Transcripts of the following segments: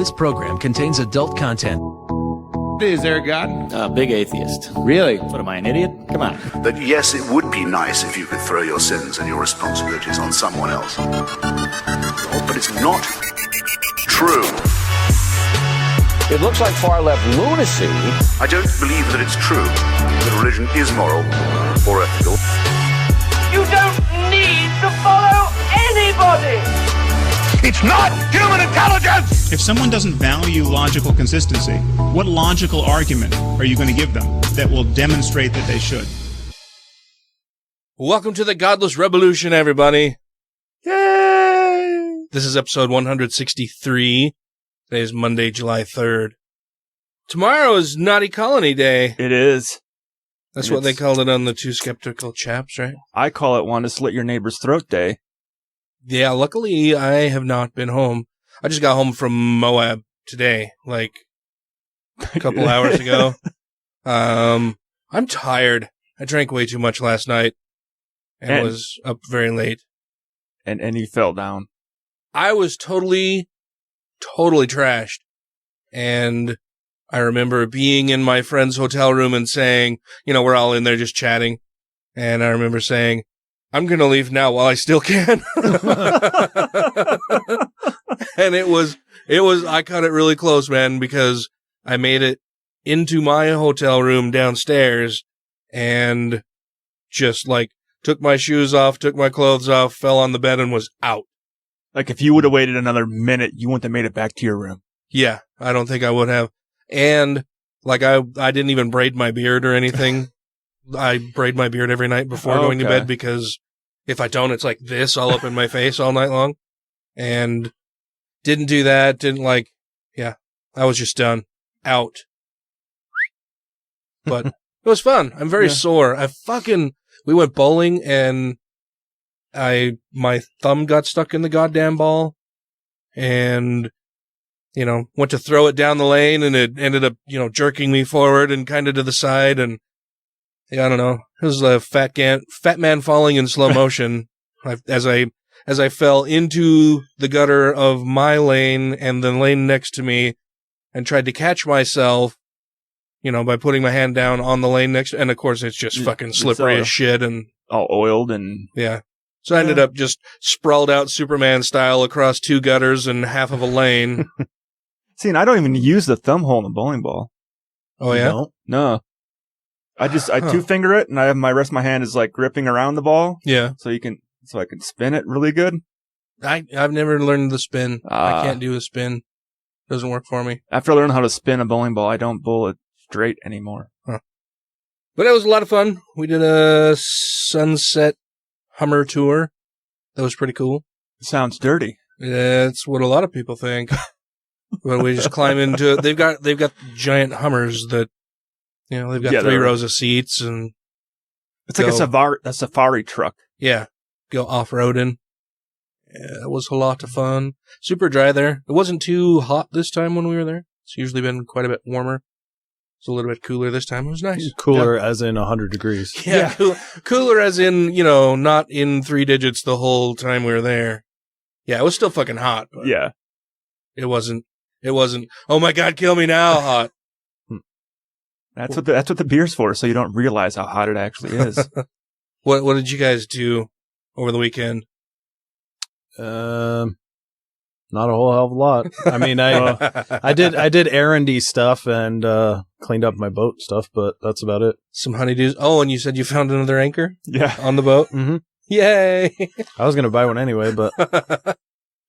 This program contains adult content. Is there a God? Big atheist. Really? What am I, an idiot? Come on. That yes, it would be nice if you could throw your sins and your responsibilities on someone else. But it's not true. It looks like far-left lunacy. I don't believe that it's true that religion is moral or ethical. You don't need to follow anybody! It's not human intelligence! If someone doesn't value logical consistency, what logical argument are you going to give them that will demonstrate that they should? Welcome to the Godless Revolution, everybody. Yay! This is episode 163. Today is Monday, July 3rd. Tomorrow is Naughty Colony Day. It is. That's what they called it on the Two Skeptical Chaps, right? I call it Want to Slit Your Neighbor's Throat Day. Yeah, luckily I have not been home. I just got home from Moab today, like a couple hours ago. I'm tired. I drank way too much last night and was up very late. And you fell down. I was totally trashed. And I remember being in my friend's hotel room and saying, you know, we're all in there just chatting. And I remember saying, I'm going to leave now while I still can. And it was, I cut it really close, man, because I made it into my hotel room downstairs and just like took my shoes off, took my clothes off, fell on the bed and was out. Like if you would have waited another minute, you wouldn't have made it back to your room. Yeah, I don't think I would have. And like I didn't even braid my beard or anything. I braid my beard every night before going to bed because if I don't, it's like this all up in my face all night long. And didn't do that. I was just done. Out. But it was fun. I'm very sore. We went bowling and my thumb got stuck in the goddamn ball and, you know, went to throw it down the lane and it ended up, you know, jerking me forward and kind of to the side. And yeah, I don't know. It was a fat man falling in slow motion as I fell into the gutter of my lane and the lane next to me and tried to catch myself, you know, by putting my hand down on the lane next. And of course, it's just fucking slippery as shit and all oiled and yeah. So I ended up just sprawled out Superman style across two gutters and half of a lane. See, and I don't even use the thumb hole in the bowling ball. Oh, yeah? No. I two-finger it, and I have my rest of my hand is like gripping around the ball. Yeah. So I can spin it really good. I've never learned the spin. I can't do a spin. Doesn't work for me. After I learn how to spin a bowling ball, I don't bowl it straight anymore. Huh. But it was a lot of fun. We did a sunset Hummer tour. That was pretty cool. It sounds dirty. It's what a lot of people think. When we just climb into it, they've got giant Hummers that, you know, they've got 3 rows of seats and it's like a safari truck. Yeah, go off-roading. Yeah, it was a lot of fun. Super dry there. It wasn't too hot this time when we were there. It's usually been quite a bit warmer. It's a little bit cooler this time. It was nice. Cooler as in 100 degrees. Yeah. Cooler as in, you know, not in 3 digits the whole time we were there. Yeah, it was still fucking hot. But yeah. It wasn't, oh my God, kill me now hot. That's what the beer's for, so you don't realize how hot it actually is. What did you guys do over the weekend? Not a whole hell of a lot. I mean, I did errandy stuff and cleaned up my boat stuff, but that's about it. Some honeydews. Oh, and you said you found another anchor? Yeah. On the boat? Mm-hmm. Yay! I was going to buy one anyway, but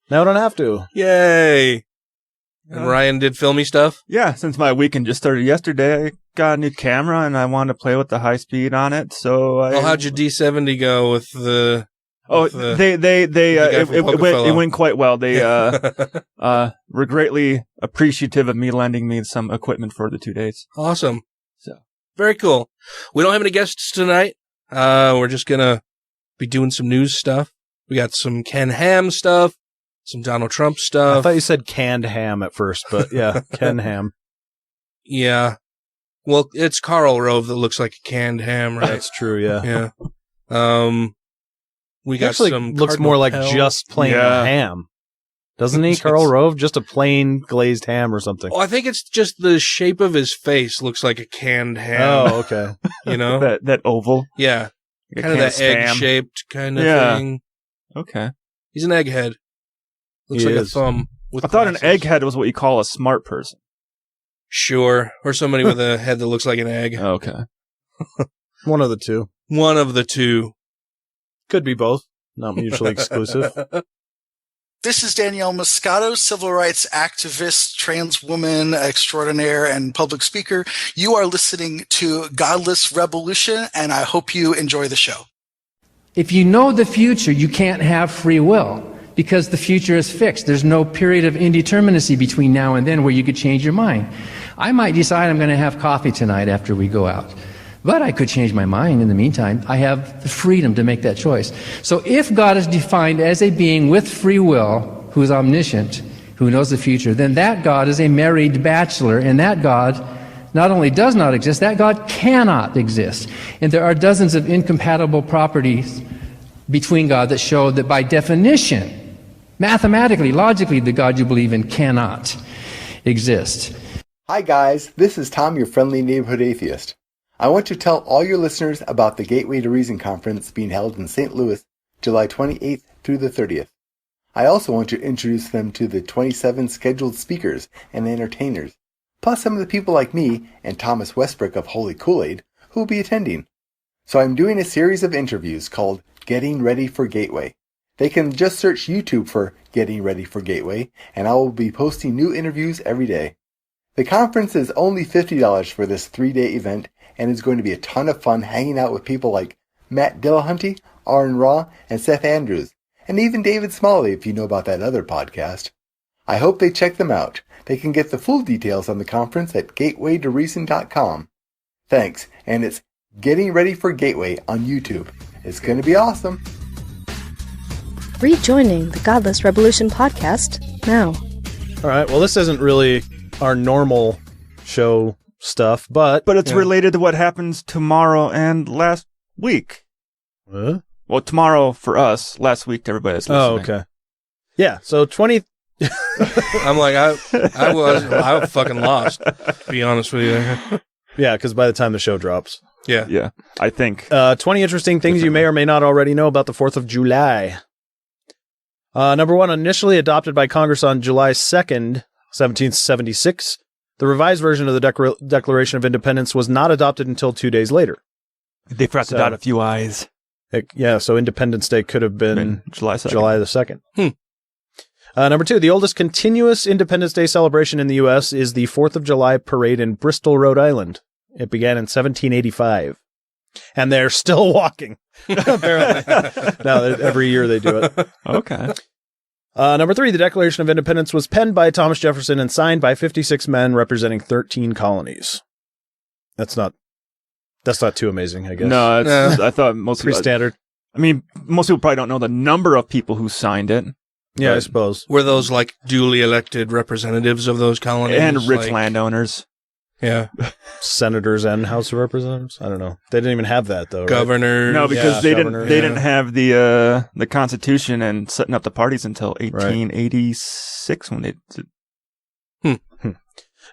now I don't have to. Yay! And Ryan did filmy stuff? Yeah, since my weekend just started yesterday, I got a new camera and I wanted to play with the high speed on it, so how'd your D70 go with the... It went quite well. They were greatly appreciative of me lending me some equipment for the 2 days. Awesome. So very cool. We don't have any guests tonight. We're just gonna be doing some news stuff. We got some Ken Ham stuff, some Donald Trump stuff. I thought you said canned ham at first, but yeah, Ken Ham. Yeah. Well, it's Karl Rove that looks like a canned ham, right? That's true. Yeah. Yeah. We got actually some. Looks Cardinal more like Pell. just plain ham. Doesn't he, Karl Rove? Just a plain glazed ham or something. Oh, I think it's just the shape of his face looks like a canned ham. Oh, okay. You know? that oval. Yeah. Like Kind of that egg-shaped kind of thing. Okay. He's an egghead. Looks like a thumb. I thought an egghead was what you call a smart person. Sure. Or somebody with a head that looks like an egg. Okay. One of the two. One of the two. Could be both. Not mutually exclusive. This is Danielle Moscato, civil rights activist, trans woman extraordinaire, and public speaker. You are listening to Godless Revolution, and I hope you enjoy the show. If you know the future, you can't have free will because the future is fixed. There's no period of indeterminacy between now and then where you could change your mind. I might decide I'm going to have coffee tonight after we go out. But I could change my mind in the meantime. I have the freedom to make that choice. So if God is defined as a being with free will, who is omniscient, who knows the future, then that God is a married bachelor, and that God not only does not exist, that God cannot exist. And there are dozens of incompatible properties between God that show that by definition, mathematically, logically, the God you believe in cannot exist. Hi guys, this is Tom, your friendly neighborhood atheist. I want to tell all your listeners about the Gateway to Reason conference being held in St. Louis, July 28th through the 30th. I also want to introduce them to the 27 scheduled speakers and entertainers, plus some of the people like me and Thomas Westbrook of Holy Kool-Aid who will be attending. So I'm doing a series of interviews called Getting Ready for Gateway. They can just search YouTube for Getting Ready for Gateway, and I will be posting new interviews every day. The conference is only $50 for this 3-day event, and it's going to be a ton of fun hanging out with people like Matt Dillahunty, Aaron Raw, and Seth Andrews, and even David Smalley if you know about that other podcast. I hope they check them out. They can get the full details on the conference at gatewaytoreason.com. Thanks, and it's Getting Ready for Gateway on YouTube. It's going to be awesome. Rejoining the Godless Revolution podcast now. All right, well, this isn't really our normal show stuff, but it's related to what happens tomorrow and last week. Huh? Well, tomorrow for us, last week to everybody that's listening. Oh, okay. Yeah, so 20... I'm like, I fucking lost, to be honest with you. Yeah, because by the time the show drops. Yeah. Yeah, I think. 20 interesting things you may or may not already know about the 4th of July. Number one, initially adopted by Congress on July 2nd, 1776, the revised version of the Declaration of Independence was not adopted until 2 days later. They forgot to dot a few I's. So Independence Day could have been July 2nd. July the 2nd. Number two, the oldest continuous Independence Day celebration in the U.S. is the 4th of July parade in Bristol, Rhode Island. It began in 1785. And they're still walking, apparently. No, every year they do it. Okay. Number three, the Declaration of Independence was penned by Thomas Jefferson and signed by 56 men representing 13 colonies. That's not too amazing, I guess. No, I thought most pretty standard. I mean, most people probably don't know the number of people who signed it. Yeah, I suppose. Were those like duly elected representatives of those colonies? And rich landowners. Yeah. Senators and House of Representatives? I don't know. They didn't even have that, though, right? Governors. No, because they didn't have the Constitution and setting up the parties until 1886 when they did.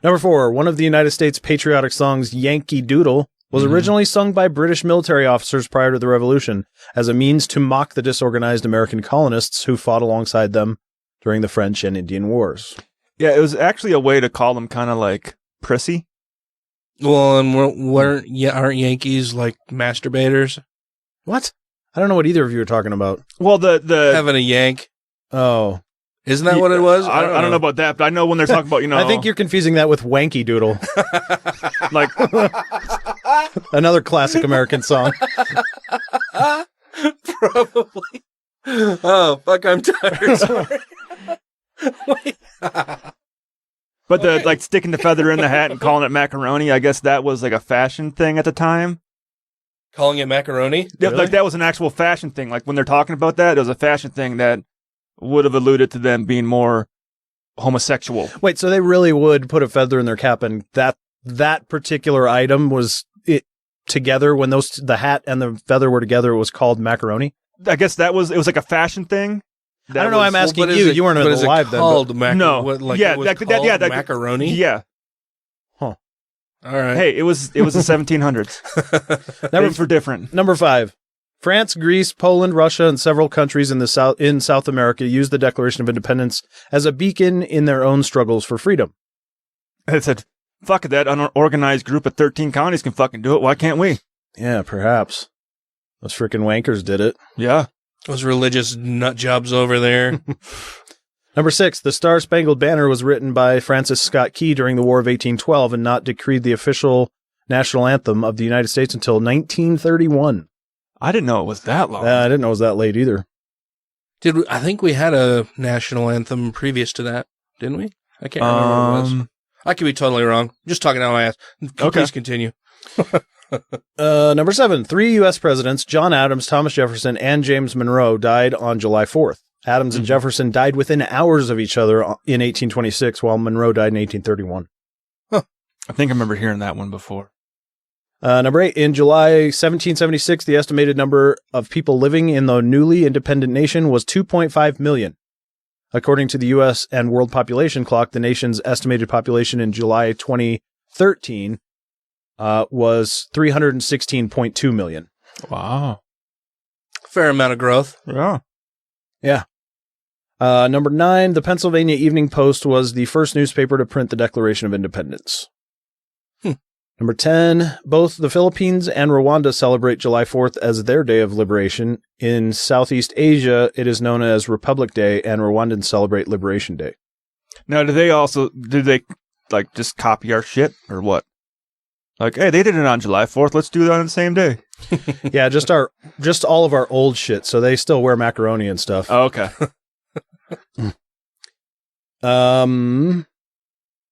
Number four, one of the United States patriotic songs, Yankee Doodle, was originally sung by British military officers prior to the Revolution as a means to mock the disorganized American colonists who fought alongside them during the French and Indian Wars. Yeah, it was actually a way to call them kind of like prissy. Well, and aren't Yankees like masturbators? What? I don't know what either of you are talking about. Well, the having a yank. Oh. Isn't that what it was? I don't know about that, but I know when they're talking about, I think you're confusing that with Wanky Doodle. Like another classic American song. Probably. Oh, fuck, I'm tired. Sorry. But the like sticking the feather in the hat and calling it macaroni, I guess that was like a fashion thing at the time. Calling it macaroni? Yeah, like that was an actual fashion thing. Like when they're talking about that, it was a fashion thing that would have alluded to them being more homosexual. Wait, so they really would put a feather in their cap, and that particular item was it together when the hat and the feather were together, it was called macaroni? I guess it was like a fashion thing. I don't know why I'm asking you. You weren't alive then. No. What, like yeah, it was called macaroni? Yeah. Huh. All right. Hey, it was the 1700s. Things were different. Number 5. France, Greece, Poland, Russia, and several countries in South America used the Declaration of Independence as a beacon in their own struggles for freedom. It said, fuck it, that unorganized group of 13 colonies can fucking do it. Why can't we? Yeah, perhaps. Those frickin' wankers did it. Yeah. Those religious nut jobs over there. Number 6. The Star-Spangled Banner was written by Francis Scott Key during the War of 1812 and not decreed the official national anthem of the United States until 1931. I didn't know it was that long. I didn't know it was that late either. I think we had a national anthem previous to that, didn't we? I can't remember what it was. I could be totally wrong. Just talking out of my ass. Okay. Please continue. Number 7. 3 U.S. presidents, John Adams, Thomas Jefferson, and James Monroe, died on July 4th. Adams and Jefferson died within hours of each other in 1826, while Monroe died in 1831. Huh. I think I remember hearing that one before. Number 8. In July 1776, the estimated number of people living in the newly independent nation was 2.5 million. According to the U.S. and World Population Clock, the nation's estimated population in July 2013 was 316.2 million. Wow. Fair amount of growth. Yeah. Yeah. Number 9, the Pennsylvania Evening Post was the first newspaper to print the Declaration of Independence. Number 10, both the Philippines and Rwanda celebrate July 4th as their day of liberation. In Southeast Asia, it is known as Republic Day, and Rwandans celebrate Liberation Day. Now, did they like just copy our shit or what? Like, hey, they did it on July 4th. Let's do it on the same day. Yeah, just all of our old shit. So they still wear macaroni and stuff. Oh, okay.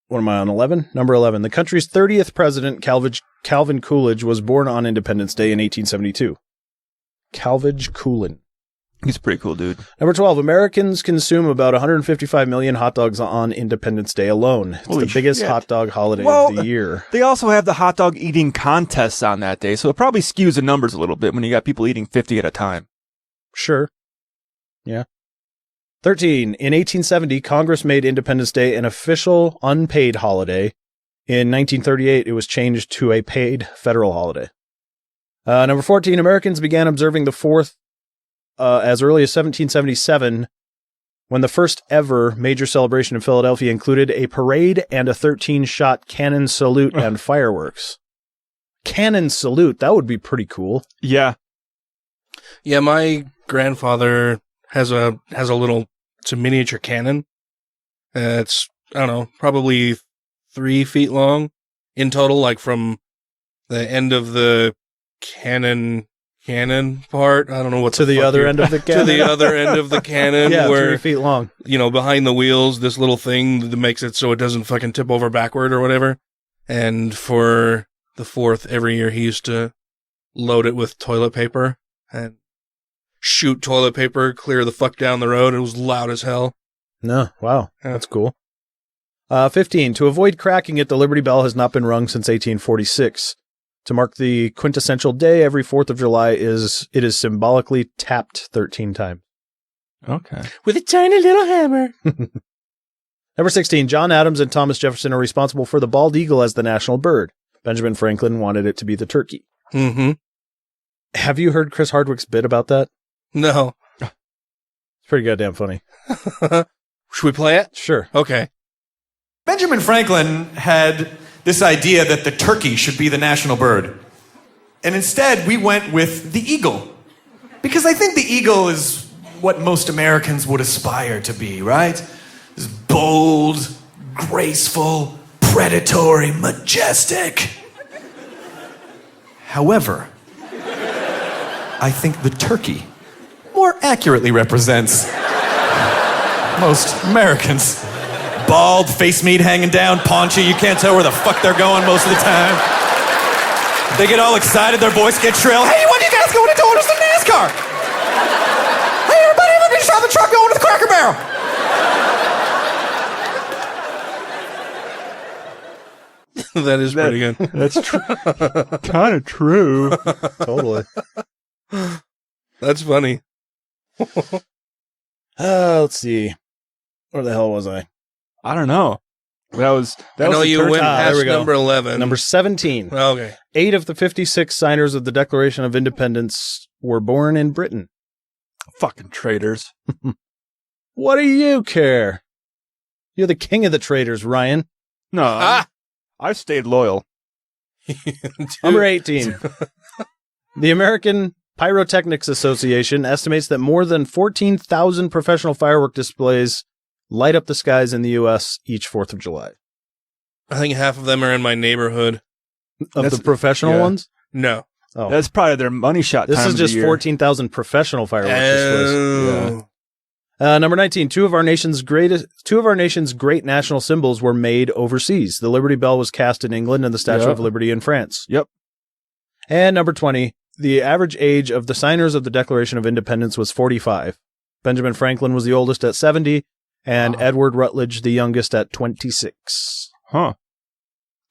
What am I on? 11? Number 11. The country's 30th president, Calvin Coolidge, was born on Independence Day in 1872. Calvin Coolidge. He's a pretty cool dude. Number 12. Americans consume about 155 million hot dogs on Independence Day alone. It's the biggest hot dog holiday of the year. They also have the hot dog eating contests on that day, so it probably skews the numbers a little bit when you got people eating 50 at a time. Sure. Yeah. 13. In 1870, Congress made Independence Day an official unpaid holiday. In 1938, it was changed to a paid federal holiday. Number 14. Americans began observing the 4th as early as 1777, when the first ever major celebration in Philadelphia included a parade and a 13-shot cannon salute and fireworks. Cannon salute, that would be pretty cool. Yeah. Yeah, my grandfather has a it's a miniature cannon. It's, I don't know, probably 3 feet long in total, like from the end of the cannon part. I don't know what to the other end of the cannon. To the other end of the cannon. Yeah, where, 3 feet long. You know, behind the wheels, this little thing that makes it so it doesn't fucking tip over backward or whatever. And for the 4th every year, he used to load it with toilet paper and shoot toilet paper clear the fuck down the road. It was loud as hell. No, wow, that's cool. 15. To avoid cracking it, the Liberty Bell has not been rung since 1846. To mark the quintessential day, every 4th of July it is symbolically tapped 13 times. Okay. With a tiny little hammer. Number 16. John Adams and Thomas Jefferson are responsible for the bald eagle as the national bird. Benjamin Franklin wanted it to be the turkey. Mm-hmm. Have you heard Chris Hardwick's bit about that? No. It's pretty goddamn funny. Should we play it? Sure. Okay. Benjamin Franklin had this idea that the turkey should be the national bird. And instead, we went with the eagle. Because I think the eagle is what most Americans would aspire to be, right? This bold, graceful, predatory, majestic. However, I think the turkey more accurately represents most Americans. Bald, face meat hanging down, paunchy, you can't tell where the fuck they're going most of the time. They get all excited, their voice gets shrill. Hey, when are you guys going to orders in NASCAR? Hey, everybody, look, we just saw the truck going to the Cracker Barrel. That is pretty good. That's kind of true. Totally. That's funny. Let's see. Where the hell was I? I don't know. That was I know the you Turkey. went there we past go. number 11. Number 17. Okay. 8 of the 56 signers of the Declaration of Independence were born in Britain. Fucking traitors. What do you care? You're the king of the traitors, Ryan. No, I've stayed loyal. Number 18. The American Pyrotechnics Association estimates that more than 14,000 professional firework displays light up the skies in the U.S. each 4th of July. I think half of them are in my neighborhood. Of the professional ones? No. Oh. That's probably their money shot. This time is of the just year. 14,000 professional firework displays. Yeah. Number 19. Two of our nation's great national symbols were made overseas. The Liberty Bell was cast in England and the Statue of Liberty in France. Yep. And number 20. The average age of the signers of the Declaration of Independence was 45. Benjamin Franklin was the oldest at 70, and Edward Rutledge the youngest at 26. Huh.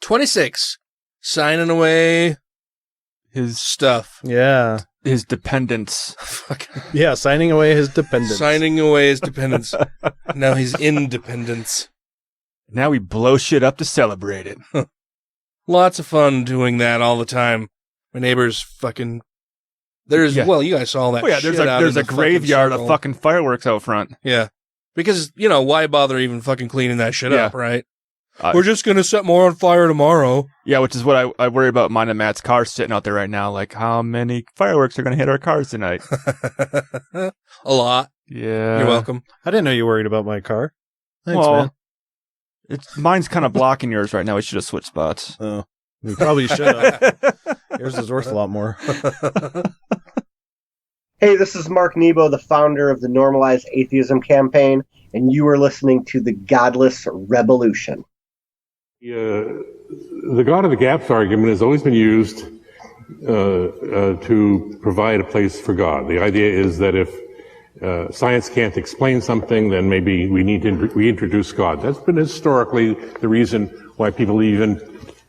26. Signing away his stuff. Yeah. His dependents. Yeah, signing away his dependents. Signing away his dependents. Now he's independence. Now we blow shit up to celebrate it. Lots of fun doing that all the time. My neighbors fucking... Well, you guys saw that shit out there's in a the graveyard fucking of fucking fireworks out front. Yeah. Because, why bother even fucking cleaning that shit up, right? Uh, We're just going to set more on fire tomorrow. Yeah, which is what I worry about mine and Matt's car sitting out there right now. Like, how many fireworks are going to hit our cars tonight? A lot. Yeah. You're welcome. I didn't know you worried about my car. Thanks, man. Mine's kind of blocking yours right now. We should have switched spots. Oh, we probably should have. Yours is worth a lot more. Hey, this is Mark Nebo, the founder of the Normalized Atheism Campaign, and you are listening to the Godless Revolution. The God of the Gaps argument has always been used to provide a place for God. The idea is that if science can't explain something, then maybe we need to reintroduce God. That's been historically the reason why people even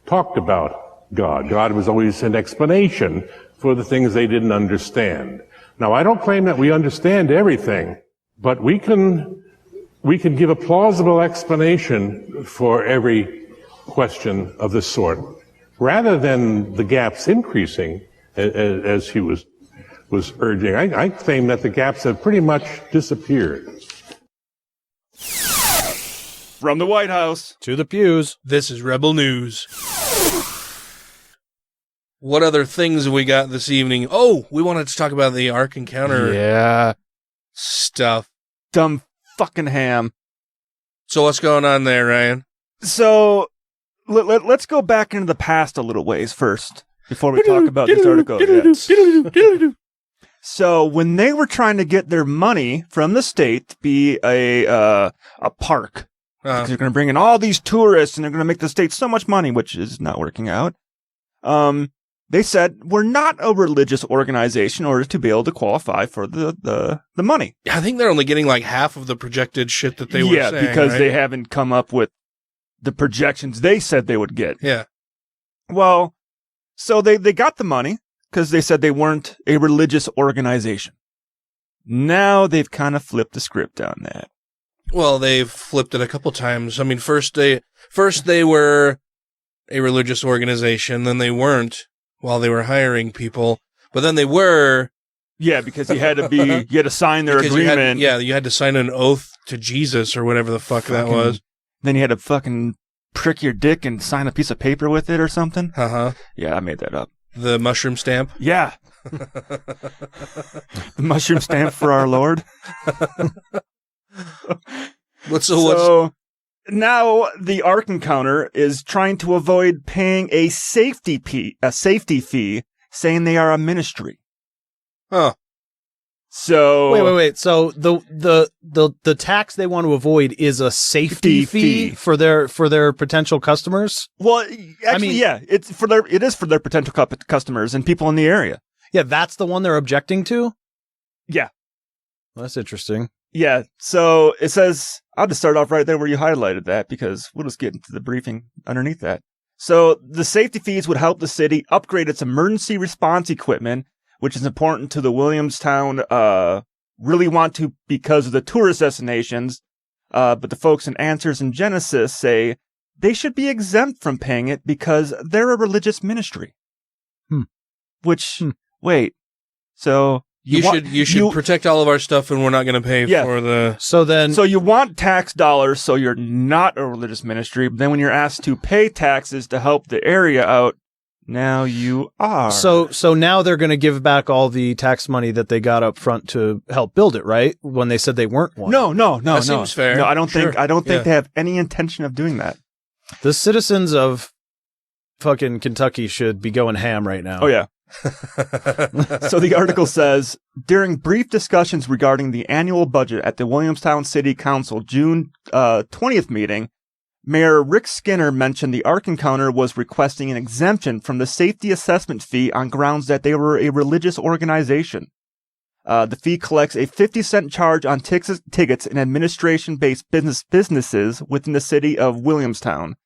talked about God. God was always an explanation for the things they didn't understand. Now, I don't claim that we understand everything, but we can give a plausible explanation for every question of this sort, rather than the gaps increasing as he was urging. I claim that the gaps have pretty much disappeared. From the White House to the pews. This is Rebel News. What other things have we got this evening? Oh, we wanted to talk about the Ark Encounter stuff. Dumb fucking ham. So what's going on there, Ryan? So let's go back into the past a little ways first before we talk about this article. So when they were trying to get their money from the state to be a park, because they're going to bring in all these tourists and they're going to make the state so much money, which is not working out. They said we're not a religious organization in order to be able to qualify for the money. I think they're only getting like half of the projected shit that they were saying. Yeah, because right? they haven't come up with the projections they said they would get. Yeah. Well, so they got the money because they said they weren't a religious organization. Now they've kind of flipped the script on that. Well, they've flipped it a couple times. I mean, first they were a religious organization, then they weren't while they were hiring people, but then they were. Yeah, because you had to sign their agreement. You had to sign an oath to Jesus or whatever the fuck that was. Then you had to fucking prick your dick and sign a piece of paper with it or something. Uh-huh. Yeah, I made that up. The mushroom stamp? Yeah. The mushroom stamp for our Lord. So now the Ark Encounter is trying to avoid paying a safety fee, saying they are a ministry. Huh. So wait. So the tax they want to avoid is a safety fee for their potential customers? Well, actually, it is for their potential customers and people in the area. Yeah, that's the one they're objecting to? Yeah. Well, that's interesting. Yeah, so it says, I'll just start off right there where you highlighted that because we'll just get into the briefing underneath that. So the safety fees would help the city upgrade its emergency response equipment, which is important to the Williamstown really want to because of the tourist destinations. But the folks in Answers in Genesis say they should be exempt from paying it because they're a religious ministry. Which, wait, so you should protect all of our stuff, and we're not going to pay for the. So you want tax dollars, so you're not a religious ministry. But then when you're asked to pay taxes to help the area out, now you are. So now they're going to give back all the tax money that they got up front to help build it, right? When they said they weren't one. No. That seems fair. No, I don't think they have any intention of doing that. The citizens of fucking Kentucky should be going ham right now. Oh yeah. So the article says, during brief discussions regarding the annual budget at the Williamstown City Council June 20th meeting, Mayor Rick Skinner mentioned the Ark Encounter was requesting an exemption from the safety assessment fee on grounds that they were a religious organization. The fee collects a 50-cent charge on tickets in administration-based businesses within the city of Williamstown,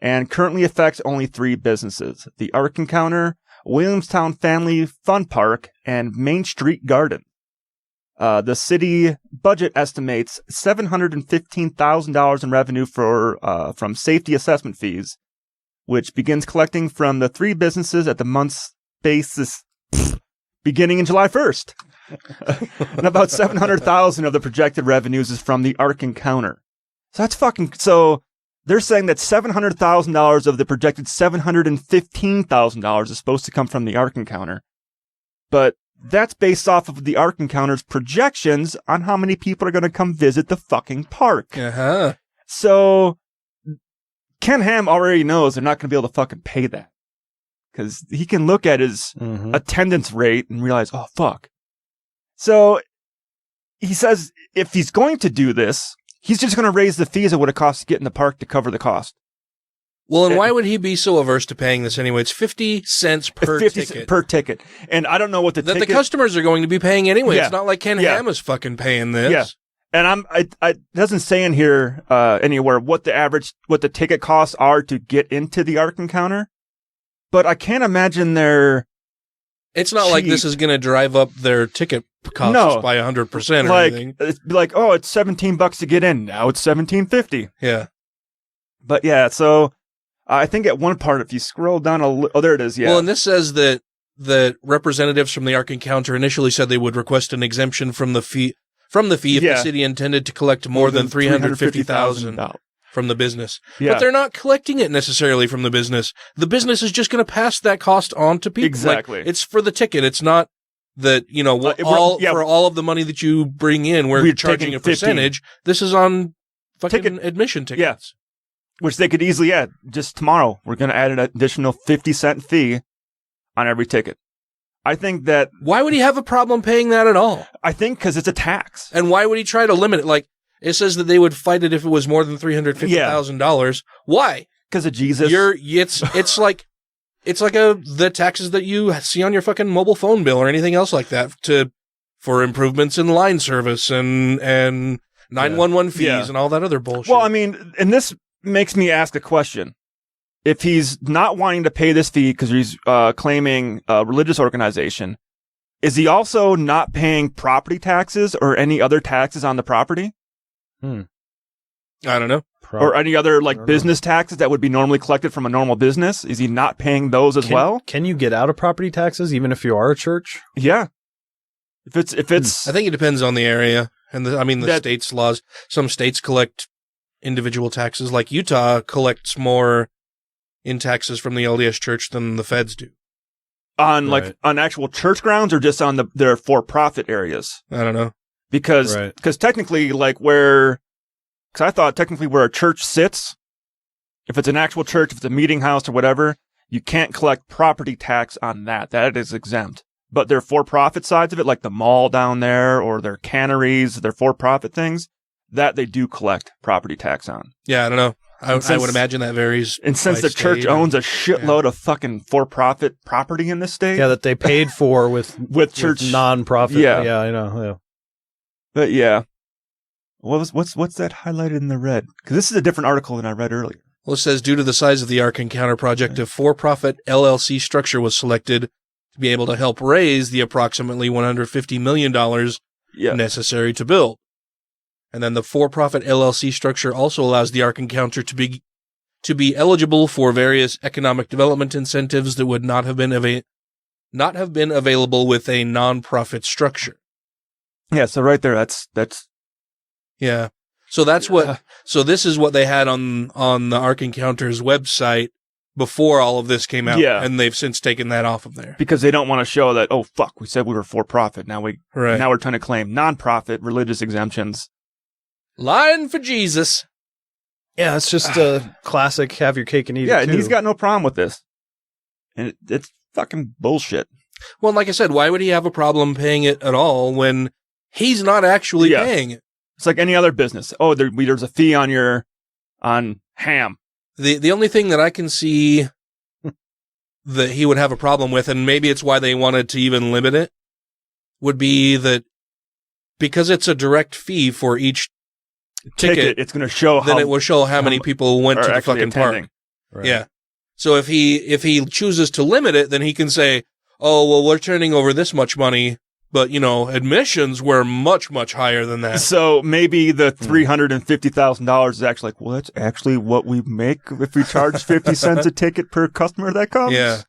and currently affects only 3 businesses: the Ark Encounter, Williamstown Family Fun Park, and Main Street Garden. The city budget estimates $715,000 in revenue from safety assessment fees, which begins collecting from the 3 businesses at the month's basis beginning in July 1st. And about $700,000 of the projected revenues is from the Ark Encounter. So they're saying that $700,000 of the projected $715,000 is supposed to come from the Ark Encounter. But that's based off of the Ark Encounter's projections on how many people are going to come visit the fucking park. Uh-huh. So Ken Ham already knows they're not going to be able to fucking pay that. Because he can look at his attendance rate and realize, oh, fuck. So he says if he's going to do this, he's just going to raise the fees of what it costs to get in the park to cover the cost. Well, and why would he be so averse to paying this anyway? It's 50 cents per ticket. Per ticket. And I don't know what the the customers are going to be paying anyway. Yeah. It's not like Ken Ham is fucking paying this. Yeah. And it doesn't say in here anywhere what the ticket costs are to get into the Ark Encounter. But I can't imagine they're It's not like this is going to drive up their ticket costs by 100% or anything. It's like, oh, it's $17 to get in. Now it's $17.50. Yeah. But yeah, so I think at one part, if you scroll down there it is. Yeah. Well, and this says that representatives from the Ark Encounter initially said they would request an exemption from the fee if the city intended to collect more than $350,000 from the business. Yeah. But they're not collecting it necessarily from the business. The business is just going to pass that cost on to people. Exactly. Like, it's for the ticket. It's not that, for all of the money that you bring in, we're charging a percentage. This is on fucking admission tickets. Yeah. Which they could easily add. Just tomorrow, we're going to add an additional 50-cent fee on every ticket. I think that... Why would he have a problem paying that at all? I think because it's a tax. And why would he try to limit it? Like, it says that they would fight it if it was more than $350,000. Why? Because of Jesus. It's like the taxes that you see on your fucking mobile phone bill or anything else like that for improvements in line service and 911 fees and all that other bullshit. Well, I mean, and this makes me ask a question. If he's not wanting to pay this fee because he's claiming a religious organization, is he also not paying property taxes or any other taxes on the property? I don't know. Or any other business taxes that would be normally collected from a normal business? Is he not paying those as well? Can you get out of property taxes even if you are a church? Yeah. If it's I think it depends on the area and the state's laws. Some states collect individual taxes, like Utah collects more in taxes from the LDS Church than the feds do. On on actual church grounds or just on their for-profit areas? I don't know. Because technically, because I thought technically where a church sits, if it's an actual church, if it's a meeting house or whatever, you can't collect property tax on that. That is exempt. But their for-profit sides of it, like the mall down there or their canneries, their for-profit things, that they do collect property tax on. Yeah, I don't know. I would imagine that varies. And since the church owns a shitload of fucking for-profit property in this state. Yeah, that they paid for with church non-profit. Yeah. Yeah, I know. Yeah. But yeah. What's that highlighted in the red? Because this is a different article than I read earlier. Well, it says due to the size of the Ark Encounter project, a for-profit LLC structure was selected to be able to help raise the approximately $150 million necessary to build. And then the for-profit LLC structure also allows the Ark Encounter to be eligible for various economic development incentives that would not have been available with a non-profit structure. Yeah, so right there, that's yeah. So that's what. So this is what they had on the Ark Encounter's website before all of this came out. Yeah. And they've since taken that off of there because they don't want to show that. Oh fuck, we said we were for profit. Now we're trying to claim non-profit religious exemptions. Lying for Jesus. Yeah, it's just a classic have your cake and eat it. Yeah, and too. he's got no problem with this. And it's fucking bullshit. Well, like I said, why would he have a problem paying it at all when he's not actually paying it? It's like any other business. Oh, there's a fee on ham. The only thing that I can see that he would have a problem with, and maybe it's why they wanted to even limit it, would be that because it's a direct fee for each ticket, it's going to show then it will show how many people went to the fucking park. Right. Yeah. So if he chooses to limit it, then he can say, oh, well, we're turning over this much money, but, admissions were much, much higher than that. So maybe the $350,000 is actually like, well, that's actually what we make if we charge 50 cents a ticket per customer that comes. Yeah.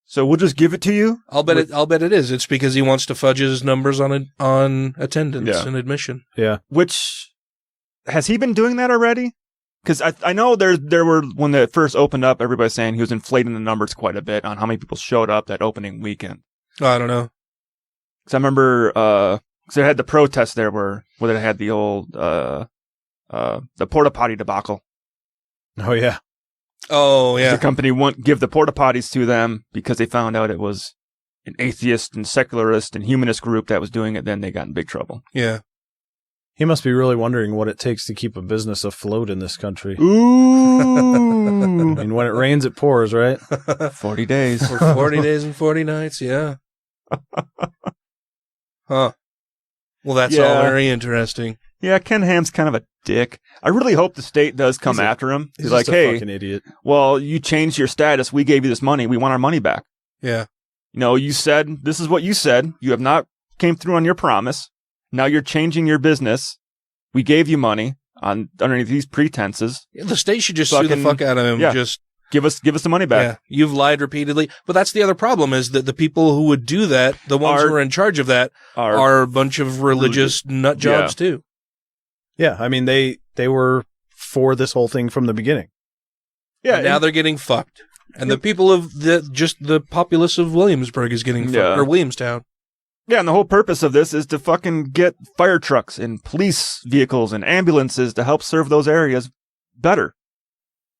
So we'll just give it to you. I'll bet it is. It's because he wants to fudge his numbers on attendance and admission. Yeah. Which, has he been doing that already? Because I know there were, when it first opened up, everybody's saying he was inflating the numbers quite a bit on how many people showed up that opening weekend. Oh, I don't know. Because I remember, because they had the protest there where they had the old, the porta potty debacle. Oh, yeah. Oh, yeah. The company wouldn't give the porta potties to them because they found out it was an atheist and secularist and humanist group that was doing it. Then they got in big trouble. Yeah. He must be really wondering what it takes to keep a business afloat in this country. Ooh. I mean, when it rains, it pours, right? 40 days. For 40 days and 40 nights, yeah. Huh. Well, that's all very interesting. Yeah, Ken Ham's kind of a dick. I really hope the state does come after him. He's like, just a hey, fucking idiot. Well, you changed your status. We gave you this money. We want our money back. Yeah. You said, this is what you said. You have not came through on your promise. Now you're changing your business. We gave you money underneath these pretenses. Yeah, the state should just sue the fuck out of him. Yeah. Just give us the money back. Yeah, you've lied repeatedly. But that's the other problem is that the people who would do that, the ones who are in charge of that, are a bunch of religious nut jobs too. Yeah, I mean they were for this whole thing from the beginning. Yeah, and now they're getting fucked, and the people of the populace of Williamsburg is getting fucked, or Williamstown. Yeah, and the whole purpose of this is to fucking get fire trucks and police vehicles and ambulances to help serve those areas better.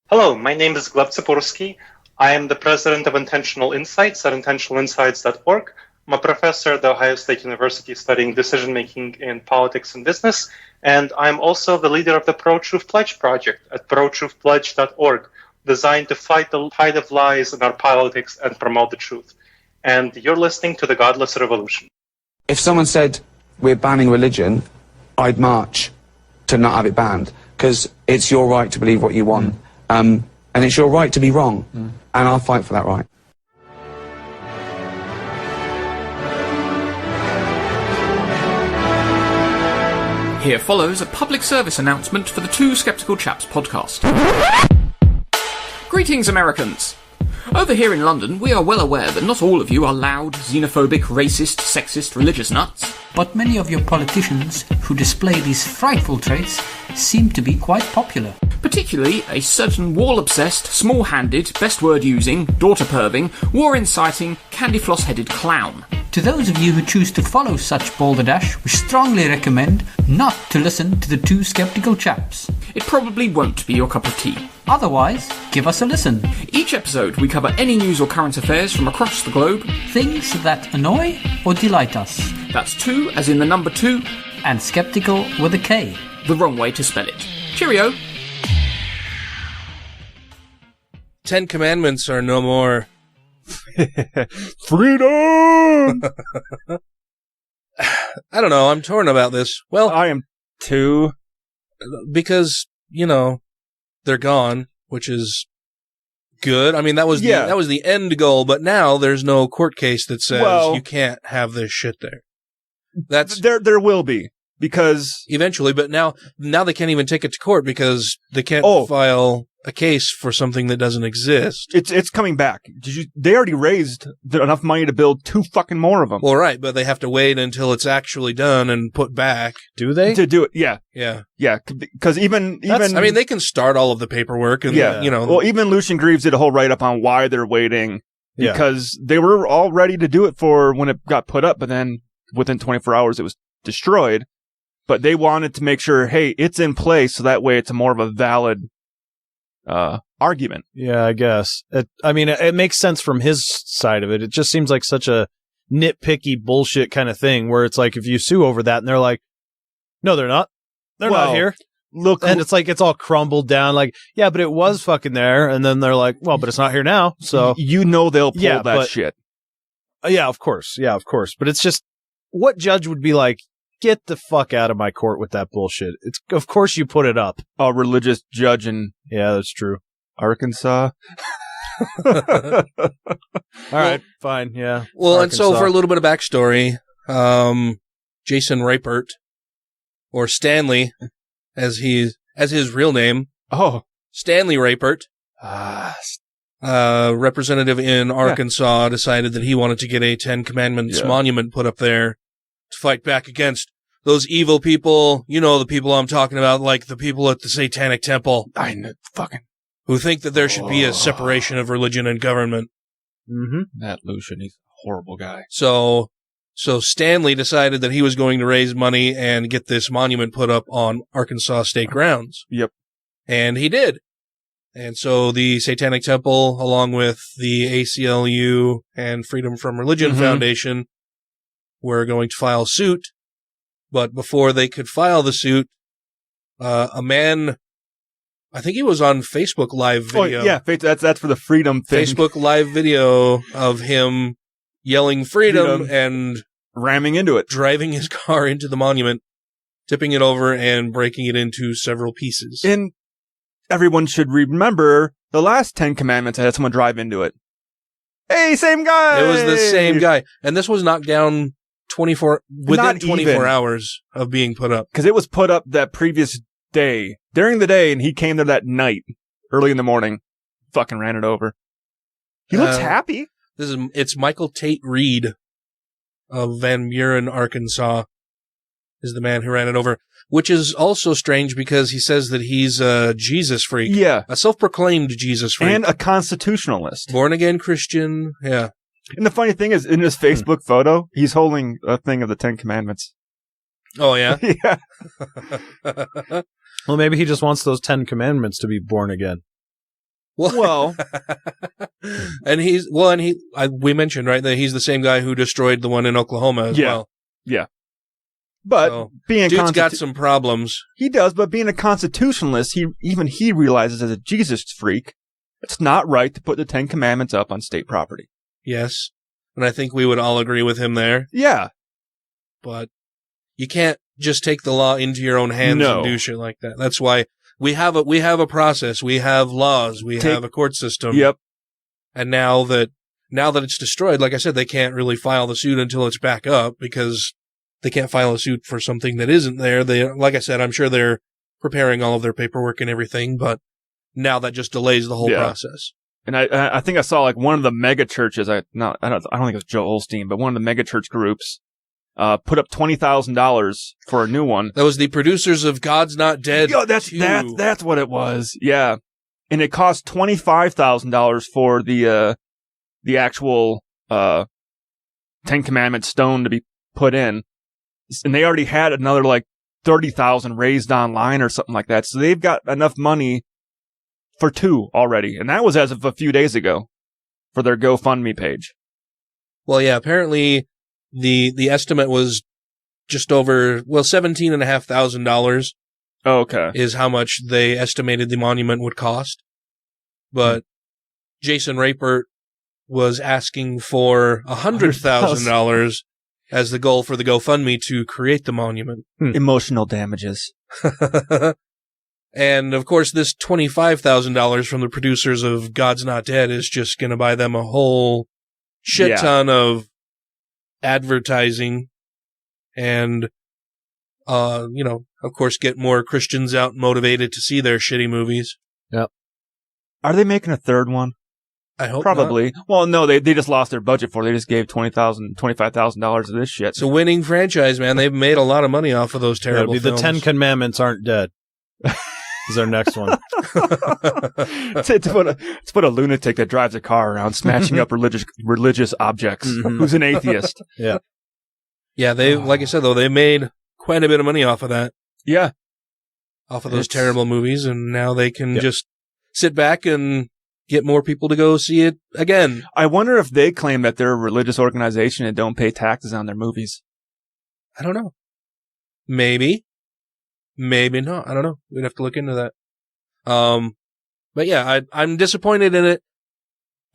Hello, my name is Gleb Tsipursky. I am the president of Intentional Insights at intentionalinsights.org. I'm a professor at The Ohio State University studying decision-making in politics and business, and I'm also the leader of the Pro-Truth Pledge project at protruthpledge.org, designed to fight the tide of lies in our politics and promote the truth. And you're listening to The Godless Revolution. If someone said, we're banning religion, I'd march to not have it banned, because it's your right to believe what you want, and it's your right to be wrong, and I'll fight for that right. Here follows a public service announcement for the Two Skeptical Chaps podcast. Greetings, Americans! Over here in London, we are well aware that not all of you are loud, xenophobic, racist, sexist, religious nuts. But many of your politicians who display these frightful traits seem to be quite popular. Particularly a certain wall-obsessed, small-handed, best-word-using, daughter-perving, war-inciting, candy-floss-headed clown. To those of you who choose to follow such balderdash, we strongly recommend not to listen to the Two Skeptical Chaps. It probably won't be your cup of tea. Otherwise, give us a listen. Each episode, we cover any news or current affairs from across the globe. Things that annoy or delight us. That's two, as in the number 2. And skeptical with a K. The wrong way to spell it. Cheerio! 10 Commandments are no more. Freedom! I don't know. I'm torn about this. Well, I am too. Because, they're gone, which is good. I mean, that was the end goal, but now there's no court case that says you can't have this shit there. That's there will be, because eventually, but now they can't even take it to court because they can't file a case for something that doesn't exist. It's coming back. They already raised enough money to build 2 fucking more of them. Well, right, but they have to wait until it's actually done and put back. Do they? To do it, yeah. Yeah, because even I mean, they can start all of the paperwork, and you know. Well, even Lucian Greaves did a whole write up on why they're waiting, because they were all ready to do it for when it got put up, but then within 24 hours it was destroyed. But they wanted to make sure, hey, it's in place, so that way it's more of a valid argument. Yeah, I guess. It makes sense from his side of it. It just seems like such a nitpicky bullshit kind of thing where it's like if you sue over that and they're like, no, they're not. They're not here. Look, and it's like it's all crumbled down. Like, yeah, but it was fucking there. And then they're like, well, but it's not here now. So they'll pull that shit. Yeah, of course. Yeah, of course. But it's just, what judge would be like, get the fuck out of my court with that bullshit? It's of course you put it up. A religious judge in that's true. Arkansas. All right, fine. Yeah. Well, Arkansas. And so for a little bit of backstory, Jason Reipert, or Stanley, as his real name. Stanley Reipert, representative in Arkansas, decided that he wanted to get a 10 Commandments monument put up there to fight back against those evil people. You know the people I'm talking about, like the people at the Satanic Temple. I know, fucking. Who think that there should be a separation of religion and government. Mm-hmm. That Lucian, he's a horrible guy. So Stanley decided that he was going to raise money and get this monument put up on Arkansas state grounds. Yep. And he did. And so the Satanic Temple, along with the ACLU and Freedom from Religion Foundation, were going to file suit. But before they could file the suit, a man, I think he was on Facebook Live video. Oh, yeah, that's for the freedom thing. Facebook Live video of him yelling freedom and ramming into it, driving his car into the monument, tipping it over and breaking it into several pieces. And everyone should remember the last 10 Commandments had someone drive into it. Hey, same guy! It was the same guy. And this was knocked down within 24 hours of being put up. Because it was put up that previous day, during the day, and he came there that night, early in the morning, fucking ran it over. He looks happy. It's Michael Tate Reed of Van Buren, Arkansas, is the man who ran it over, which is also strange because he says that he's a Jesus freak. Yeah. A self-proclaimed Jesus freak. And a constitutionalist. Born-again Christian, yeah. And the funny thing is, in his Facebook photo, he's holding a thing of the 10 Commandments. Oh, yeah? Yeah. Well, maybe he just wants those 10 Commandments to be born again. Well, we mentioned, right, that he's the same guy who destroyed the one in Oklahoma as well. Yeah. But being dude's got some problems. He does, but being a constitutionalist, he realizes as a Jesus freak, it's not right to put the 10 Commandments up on state property. Yes. And I think we would all agree with him there. Yeah. But you can't just take the law into your own hands and do shit like that. That's why we have a process, we have laws, we have a court system. Yep. And now that it's destroyed, like I said, they can't really file the suit until it's back up because they can't file a suit for something that isn't there. Like I said, I'm sure they're preparing all of their paperwork and everything, but now that just delays the whole process. And I think I saw like one of the mega churches. I don't think it was Joel Osteen, but one of the mega church groups put up $20,000 for a new one. That was the producers of God's Not Dead. Yo, that's what it was. Yeah, and it cost $25,000 for the actual 10 Commandments stone to be put in, and they already had another like 30,000 raised online or something like that. So they've got enough money for 2 already, and that was as of a few days ago for their GoFundMe page. Well, yeah, apparently the estimate was just over $17,500. Oh, okay, is how much they estimated the monument would cost. But Jason Reipert was asking for $100,000 as the goal for the GoFundMe to create the monument. Emotional damages. And, of course, this $25,000 from the producers of God's Not Dead is just going to buy them a whole shit ton of advertising and, of course, get more Christians out motivated to see their shitty movies. Yep. Are they making a third one? I hope probably. not. Well, no, they just lost their budget for it. They just gave $25,000 of this shit. It's a winning franchise, man. They've made a lot of money off of those terrible films. The 10 Commandments aren't dead. Is our next one. to put a lunatic that drives a car around smashing up religious objects, who's an atheist. Yeah. Yeah, they, like I said, though, they made quite a bit of money off of that. Yeah. Off of those terrible movies, and now they can just sit back and get more people to go see it again. I wonder if they claim that they're a religious organization and don't pay taxes on their movies. I don't know. Maybe. Maybe not. I don't know. We'd have to look into that. But yeah, I'm disappointed in it.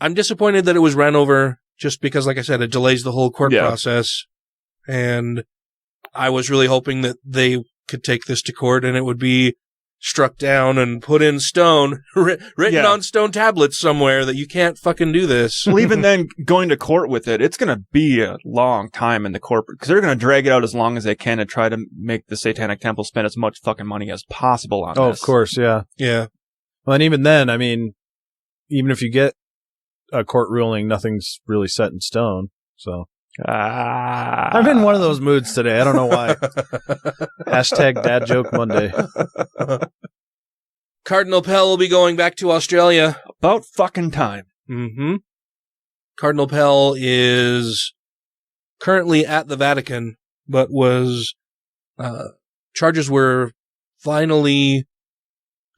I'm disappointed that it was ran over just because, like I said, it delays the whole court process. And I was really hoping that they could take this to court and it would be struck down and put in stone, written on stone tablets somewhere that you can't fucking do this. Well, even then, going to court with it, it's going to be a long time in the court because they're going to drag it out as long as they can and try to make the Satanic Temple spend as much fucking money as possible on this. Oh, of course, yeah. Yeah. Well, and even then, I mean, even if you get a court ruling, nothing's really set in stone, so. I'm in one of those moods today. I don't know why. Hashtag Dad Joke Monday. Cardinal Pell will be going back to Australia. About fucking time. Mm-hmm. Cardinal Pell is currently at the Vatican, but charges were finally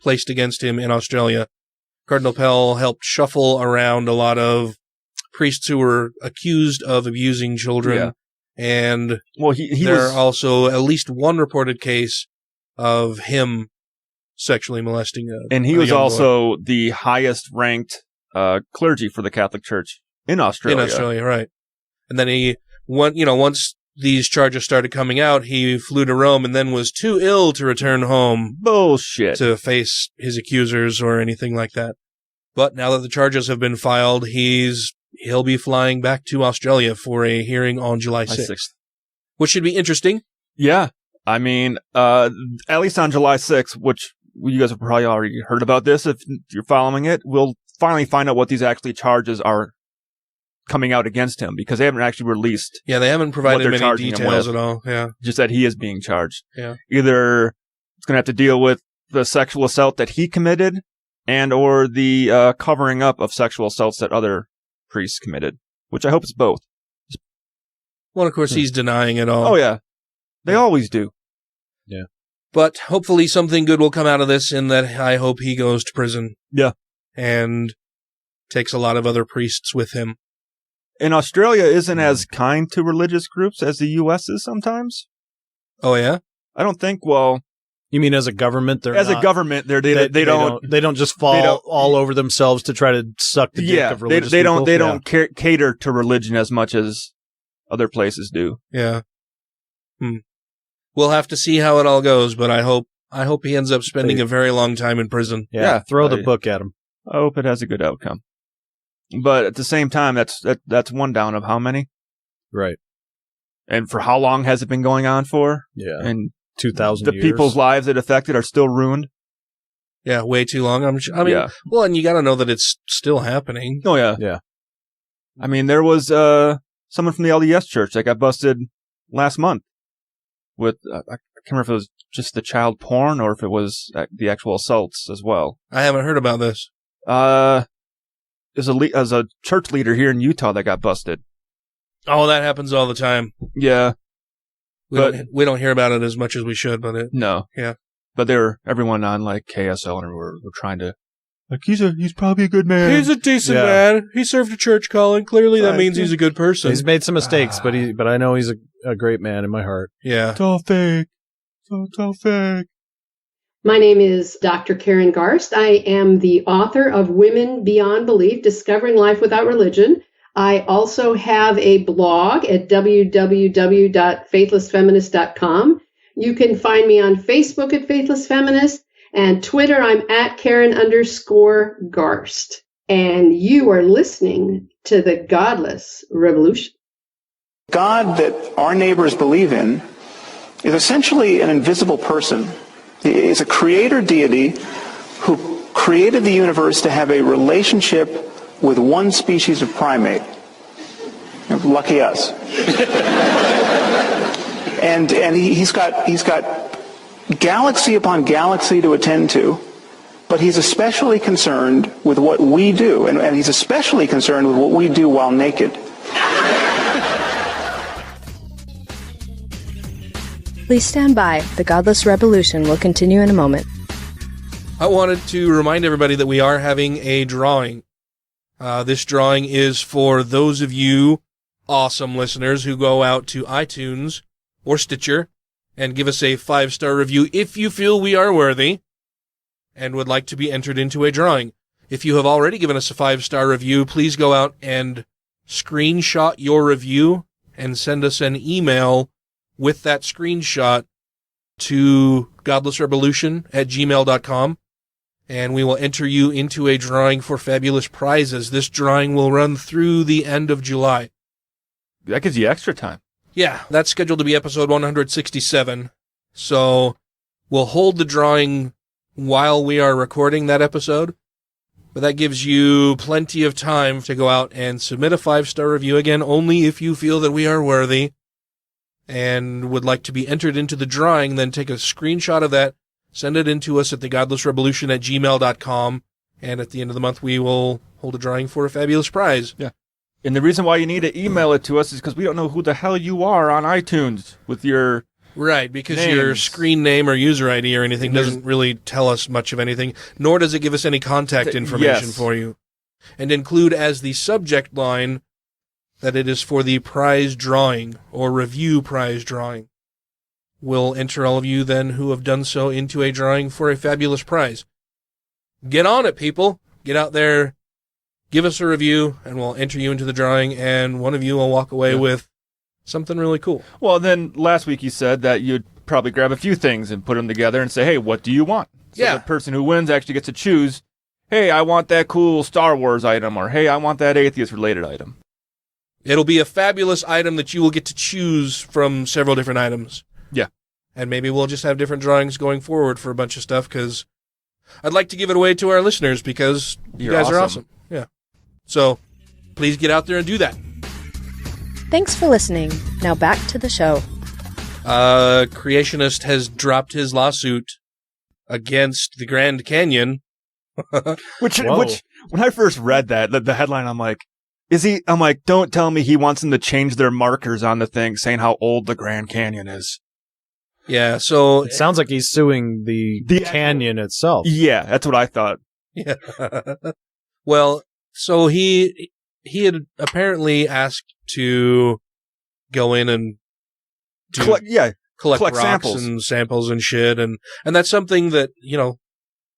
placed against him in Australia. Cardinal Pell helped shuffle around a lot of priests who were accused of abusing children, and there are also at least one reported case of him sexually molesting and he was also the highest ranked clergy for the Catholic Church in Australia. In Australia, right. And then once these charges started coming out, he flew to Rome and then was too ill to return home. Bullshit. To face his accusers or anything like that. But now that the charges have been filed, he'll be flying back to Australia for a hearing on July 6th. Which should be interesting. Yeah. I mean, at least on July 6th, which you guys have probably already heard about this if you're following it, we'll finally find out what these actually charges are coming out against him because they haven't actually released. Yeah, they haven't provided many details at all. Yeah. Just that he is being charged. Yeah. Either it's going to have to deal with the sexual assault that he committed and or the covering up of sexual assaults that other priests committed, which I hope is both. Well, of course, he's denying it all. Oh, yeah. They always do. Yeah. But hopefully something good will come out of this in that I hope he goes to prison. Yeah. And takes a lot of other priests with him. And Australia isn't as kind to religious groups as the U.S. is sometimes. Oh, yeah? I don't think, well... You mean as a government? A government, they don't just fall all over themselves to try to suck the dick of religious people? They don't cater to religion as much as other places do. Yeah. We'll have to see how it all goes, but I hope he ends up spending a very long time in prison. Yeah, throw the book at him. I hope it has a good outcome. But at the same time, that's one down of how many? Right. And for how long has it been going on for? Yeah. And 2,000 years. The people's lives it affected are still ruined. Yeah, way too long. Well, and you got to know that it's still happening. Oh, yeah. Yeah. I mean, there was someone from the LDS church that got busted last month with, I can't remember if it was just the child porn or if it was the actual assaults as well. I haven't heard about this. There's a church leader here in Utah that got busted. Oh, that happens all the time. Yeah. We don't hear about it as much as we should, but no. Yeah. But everyone on like KSL and we're trying to like he's probably a good man. He's a decent man. He served a church calling. Clearly that means he's a good person. He's made some mistakes, but I know he's a great man in my heart. Yeah. It's all fake. It's all fake. My name is Dr. Karen Garst. I am the author of Women Beyond Belief, Discovering Life Without Religion. I also have a blog at www.faithlessfeminist.com. You can find me on Facebook at Faithless Feminist and Twitter. I'm at Karen_Garst. And you are listening to the Godless Revolution. God that our neighbors believe in is essentially an invisible person. He is a creator deity who created the universe to have a relationship with one species of primate. Lucky us. and he's got galaxy upon galaxy to attend to, but he's especially concerned with what we do, and he's especially concerned with what we do while naked. Please stand by. The Godless Revolution will continue in a moment. I wanted to remind everybody that we are having a drawing. This drawing is for those of you awesome listeners who go out to iTunes or Stitcher and give us a 5-star review if you feel we are worthy and would like to be entered into a drawing. If you have already given us a 5-star review, please go out and screenshot your review and send us an email with that screenshot to godlessrevolution@gmail.com, and we will enter you into a drawing for fabulous prizes. This drawing will run through the end of July. That gives you extra time. Yeah, that's scheduled to be episode 167. So we'll hold the drawing while we are recording that episode, but that gives you plenty of time to go out and submit a 5-star review, again, only if you feel that we are worthy and would like to be entered into the drawing. Then take a screenshot of that, send it in to us at thegodlessrevolution@gmail.com, and at the end of the month we will hold a drawing for a fabulous prize. Yeah. And the reason why you need to email it to us is because we don't know who the hell you are on iTunes with your Right, because names. your screen name or user ID or anything doesn't really tell us much of anything, nor does it give us any contact information for you. And include as the subject line that it is for the prize drawing or review prize drawing. We'll enter all of you then who have done so into a drawing for a fabulous prize. Get on it, people. Get out there, give us a review, and we'll enter you into the drawing, and one of you will walk away with something really cool. Well, then last week you said that you'd probably grab a few things and put them together and say, hey, what do you want? So the person who wins actually gets to choose, hey, I want that cool Star Wars item, or hey, I want that atheist-related item. It'll be a fabulous item that you will get to choose from several different items. Yeah. And maybe we'll just have different drawings going forward for a bunch of stuff, because I'd like to give it away to our listeners, because you guys are awesome. Yeah. So please get out there and do that. Thanks for listening. Now back to the show. Creationist has dropped his lawsuit against the Grand Canyon. Which, when I first read that, the headline, I'm like, don't tell me he wants them to change their markers on the thing saying how old the Grand Canyon is. Yeah, so it sounds like he's suing the canyon itself. Yeah, that's what I thought. Yeah. Well, so he had apparently asked to go in and collect rocks samples. and samples and shit, and that's something that, you're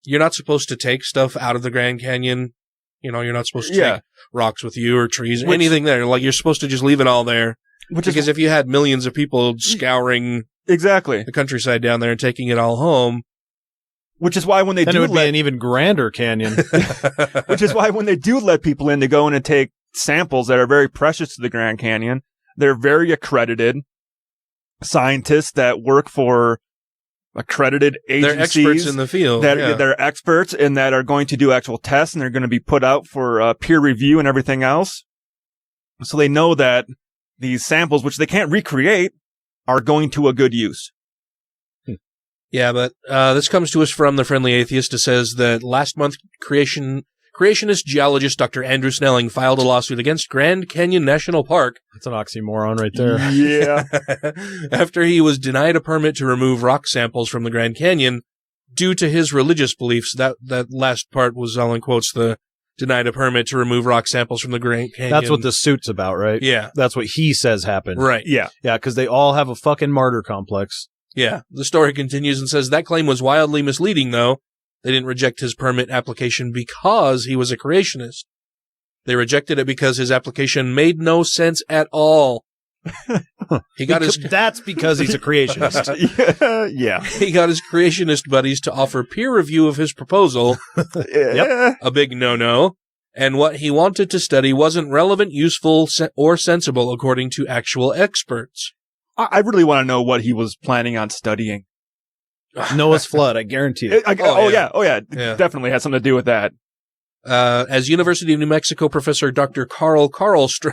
not supposed to take stuff out of the Grand Canyon. You're not supposed to take rocks with you or trees or anything there. Like, you're supposed to just leave it all there. Because if you had millions of people scouring the countryside down there and taking it all home, which is why when they then it would be an even grander canyon. Which is why when they do let people in to go in and take samples that are very precious to the Grand Canyon, they're very accredited scientists that work for accredited agencies. They're experts in the field. They're experts and that are going to do actual tests, and they're going to be put out for peer review and everything else. So they know that these samples, which they can't recreate, are going to a good use. Yeah, but this comes to us from the Friendly Atheist. It says that last month, creationist geologist Dr. Andrew Snelling filed a lawsuit against Grand Canyon National Park. That's an oxymoron right there. Yeah. After he was denied a permit to remove rock samples from the Grand Canyon due to his religious beliefs. That last part was all in quotes, the denied a permit to remove rock samples from the Grand Canyon. That's what the suit's about, right? Yeah. That's what he says happened. Right. Yeah. Yeah, because they all have a fucking martyr complex. Yeah. The story continues and says that claim was wildly misleading, though. They didn't reject his permit application because he was a creationist. They rejected it because his application made no sense at all. That's because he's a creationist. Yeah. He got his creationist buddies to offer peer review of his proposal. Yep. A big no-no. and what he wanted to study wasn't relevant, useful, or sensible according to actual experts. I really want to know what he was planning on studying. Noah's flood, I guarantee it. Yeah. Definitely has something to do with that. As University of New Mexico professor Dr. Carl Karlstrom,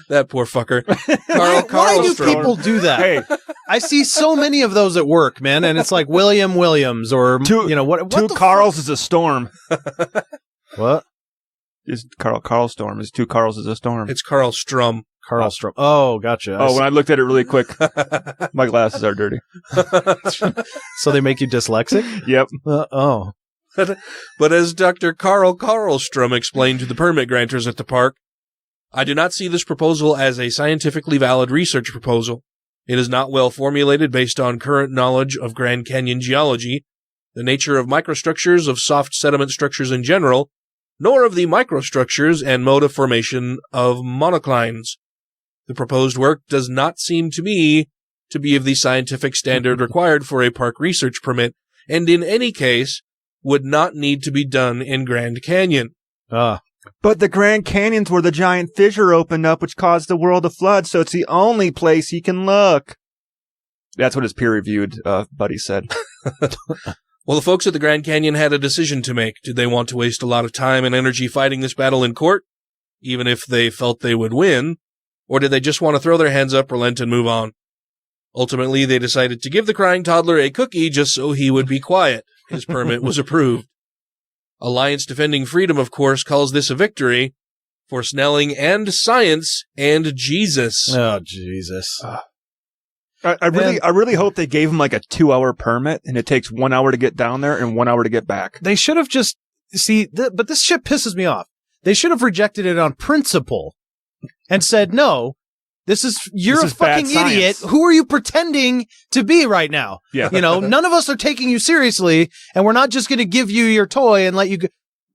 that poor fucker. Why do people do that? Hey, I see so many of those at work, man, and it's like William Williams or what two Carls is a storm. What? Is Carl Storm is two Carls is a storm. It's Carl Strum. Carl Strum. Oh, gotcha. Oh, when I looked at it really quick, my glasses are dirty. So they make you dyslexic? Yep. Oh. But as Dr. Carl Karlstrom explained to the permit granters at the park, I do not see this proposal as a scientifically valid research proposal. It is not well formulated based on current knowledge of Grand Canyon geology, the nature of microstructures of soft sediment structures in general, nor of the microstructures and mode of formation of monoclines. The proposed work does not seem to me to be of the scientific standard required for a park research permit, and in any case, would not need to be done in Grand Canyon. But the Grand Canyon's where the giant fissure opened up, which caused the world to flood, so it's the only place he can look. That's what his peer-reviewed buddy said. Well, the folks at the Grand Canyon had a decision to make. Did they want to waste a lot of time and energy fighting this battle in court, even if they felt they would win, or did they just want to throw their hands up, relent, and move on? Ultimately, they decided to give the crying toddler a cookie just so he would be quiet. His permit was approved. Alliance Defending Freedom, of course, calls this a victory for Snelling and science and Jesus. Oh, Jesus. I really hope they gave him like a 2-hour permit and it takes 1 hour to get down there and 1 hour to get back. They should have just, but this shit pisses me off. They should have rejected it on principle and said, no, you're a fucking idiot. Who are you pretending to be right now? Yeah. None of us are taking you seriously, and we're not just going to give you your toy and let you,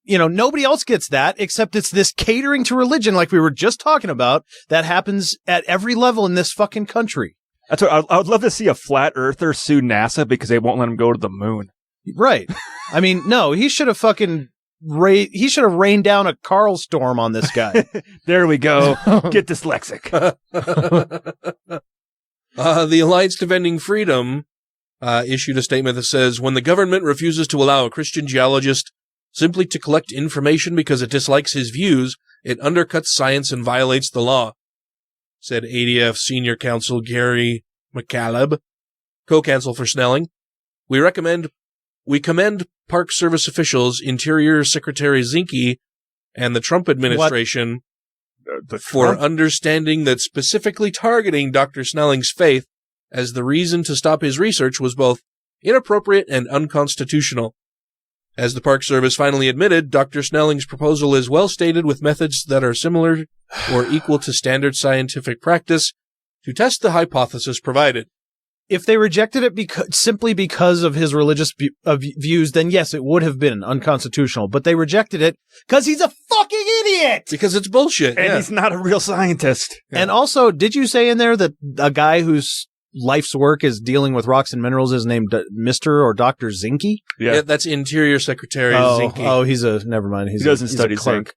nobody else gets that, except it's this catering to religion like we were just talking about that happens at every level in this fucking country. That's what I would love to see a flat earther sue NASA because they won't let him go to the moon. Right. I mean, no, he should have fucking rained down a Carl storm on this guy. There we go. Get dyslexic. The Alliance Defending Freedom issued a statement that says, when the government refuses to allow a Christian geologist simply to collect information because it dislikes his views, it undercuts science and violates the law, said ADF Senior Counsel Gary McCaleb, co-counsel for Snelling. We commend Park Service officials, Interior Secretary Zinke, and the Trump administration for understanding that specifically targeting Dr. Snelling's faith as the reason to stop his research was both inappropriate and unconstitutional. As the Park Service finally admitted, Dr. Snelling's proposal is well stated with methods that are similar or equal to standard scientific practice to test the hypothesis provided. If they rejected it simply because of his religious views, then yes, it would have been unconstitutional. But they rejected it because he's a fucking idiot! Because it's bullshit. And he's not a real scientist. Yeah. And also, did you say in there that a guy whose life's work is dealing with rocks and minerals is named Mr. or Dr. Zinke? Yeah, that's Interior Secretary Zinke. Oh, never mind. He doesn't study clerk.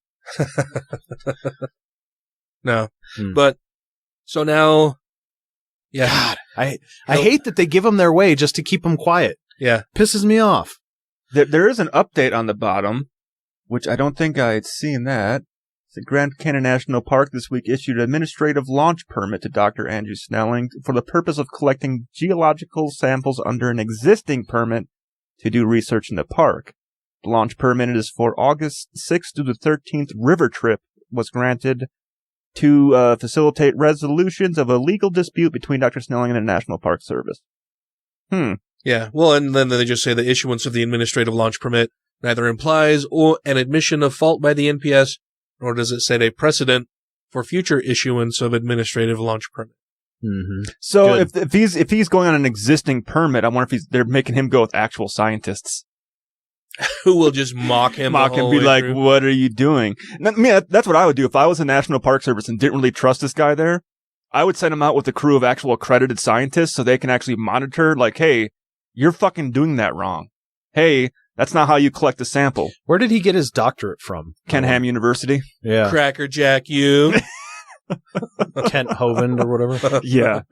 No. But, so now... Yeah. God, I hate that they give them their way just to keep them quiet. Yeah. Pisses me off. There is an update on the bottom, which I don't think I had seen that. The Grand Canyon National Park this week issued an administrative launch permit to Dr. Andrew Snelling for the purpose of collecting geological samples under an existing permit to do research in the park. The launch permit is for August 6th to the 13th river trip was granted to facilitate resolutions of a legal dispute between Dr. Snelling and the National Park Service. Yeah, well, and then they just say the issuance of the administrative launch permit neither implies or an admission of fault by the NPS, nor does it set a precedent for future issuance of administrative launch permit. Mm-hmm. So if he's going on an existing permit, I wonder if they're making him go with actual scientists. Who will just mock him Be like, through. What are you doing? I mean, that's what I would do. If I was a National Park Service and didn't really trust this guy there, I would send him out with a crew of actual accredited scientists so they can actually monitor, like, hey, you're fucking doing that wrong. Hey, That's not how you collect a sample. Where did he get his doctorate from? Kenham University. Yeah. Cracker Jack, you. Kent Hovind or whatever. Yeah.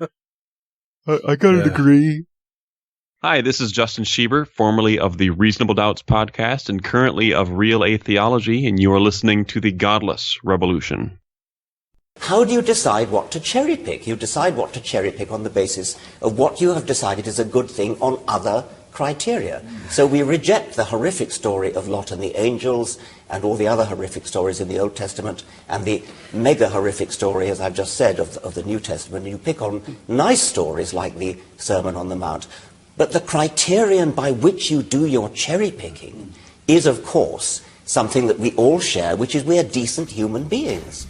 I got a degree. Hi, this is Justin Schieber, formerly of the Reasonable Doubts podcast and currently of Real Atheology, and you are listening to the Godless Revolution. How do you decide what to cherry pick? You decide what to cherry pick on the basis of what you have decided is a good thing on other criteria. So we reject the horrific story of Lot and the angels and all the other horrific stories in the Old Testament and the mega horrific story, as I've just said, of the New Testament. You pick on nice stories like the Sermon on the Mount. But the criterion by which you do your cherry picking is, of course, something that we all share, which is we are decent human beings.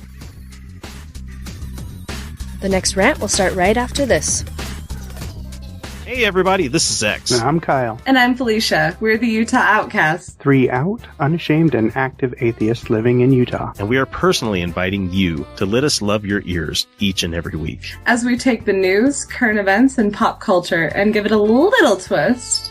The next rant will start right after this. Hey everybody, this is X. And I'm Kyle. And I'm Felicia. We're the Utah Outcasts. 3 out, unashamed, and active atheists living in Utah. And we are personally inviting you to let us love your ears each and every week. As we take the news, current events, and pop culture and give it a little twist.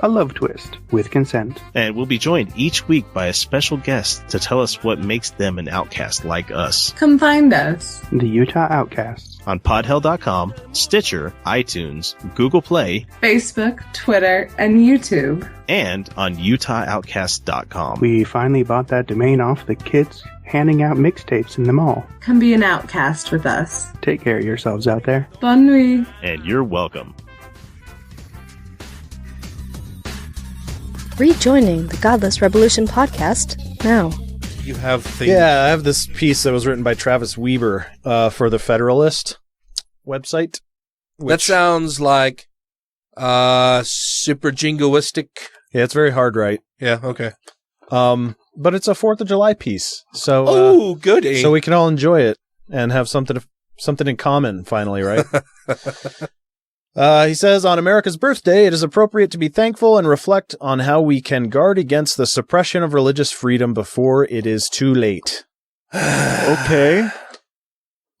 A love twist, with consent. And we'll be joined each week by a special guest to tell us what makes them an outcast like us. Come find us. The Utah Outcasts. On podhell.com, Stitcher, iTunes, Google Play, Facebook, Twitter, and YouTube. And on UtahOutcast.com. We finally bought that domain off the kids handing out mixtapes in the mall. Come be an outcast with us. Take care of yourselves out there. Bonne nuit. And you're welcome. Rejoining the Godless Revolution podcast now. You have things. Yeah, I have this piece that was written by Travis Weber for the Federalist website. That sounds like super jingoistic. Yeah, it's very hard, right? Yeah, okay. But it's a 4th of July piece, so goody. So we can all enjoy it and have something in common finally, right? He says, on America's birthday, it is appropriate to be thankful and reflect on how we can guard against the suppression of religious freedom before it is too late. Okay.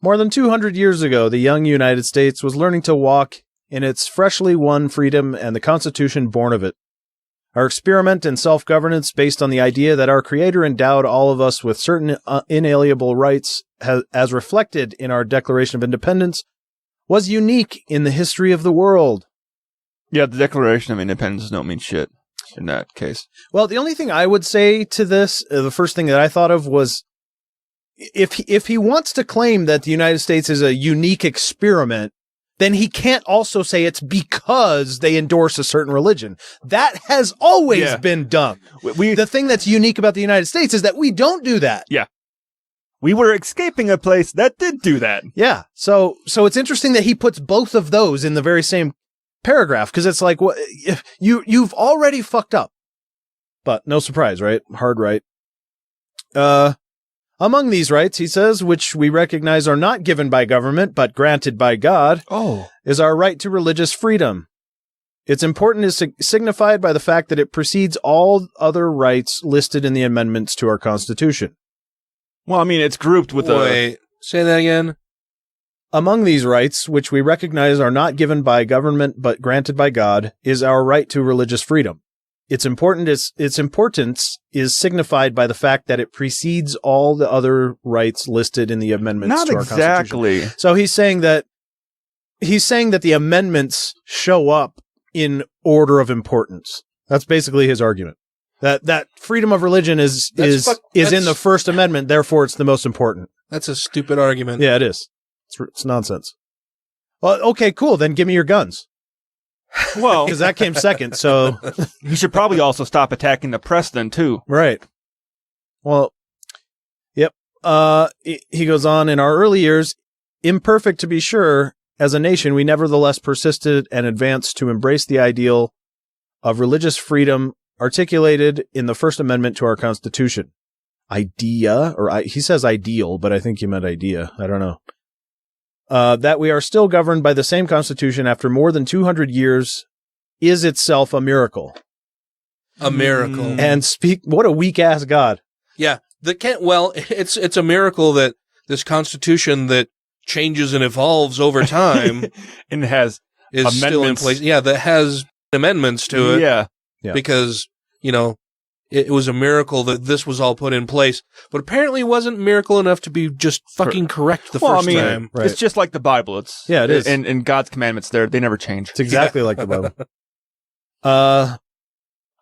More than 200 years ago, the young United States was learning to walk in its freshly won freedom and the Constitution born of it. Our experiment in self-governance based on the idea that our Creator endowed all of us with certain inalienable rights, as reflected in our Declaration of Independence, was unique in the history of the world. Yeah, the Declaration of Independence don't mean shit in that case. Well, the only thing I would say to this, the first thing that I thought of was, if he wants to claim that the United States is a unique experiment, then he can't also say it's because they endorse a certain religion. That has always been done. The thing that's unique about the United States is that we don't do that. Yeah. We were escaping a place that did do that. Yeah. So it's interesting that he puts both of those in the very same paragraph, because it's like, what, you've already fucked up. But no surprise, right? Hard right. Among these rights, he says, which we recognize are not given by government, but granted by God, is our right to religious freedom. Its importance is signified by the fact that it precedes all other rights listed in the amendments to our Constitution. Well, I mean, it's grouped with Wait, say that again. Among these rights, which we recognize are not given by government but granted by God, is our right to religious freedom. Its importance is signified by the fact that it precedes all the other rights listed in the amendments to our Constitution. Not exactly. So he's saying that the amendments show up in order of importance. That's basically his argument. That freedom of religion is in the First Amendment, therefore it's the most important. That's a stupid argument. Yeah, it is. It's nonsense. Well, okay, cool. Then give me your guns. Well, because that came second. So you should probably also stop attacking the press then too. Right. Well, yep. He goes on, in our early years, imperfect to be sure, as a nation, we nevertheless persisted and advanced to embrace the ideal of religious freedom articulated in the First Amendment to our Constitution. Idea, he says ideal, but I think he meant idea. I don't know. That we are still governed by the same Constitution after more than 200 years is itself a miracle. A miracle. And what a weak ass God. Yeah. It's a miracle that this Constitution that changes and evolves over time and is still in place. Yeah, that has amendments to it. Yeah. Because it was a miracle that this was all put in place, but apparently it wasn't a miracle enough to be just fucking correct the first time. Right. It's just like the Bible. It is. And God's commandments, they never change. It's exactly like the Bible.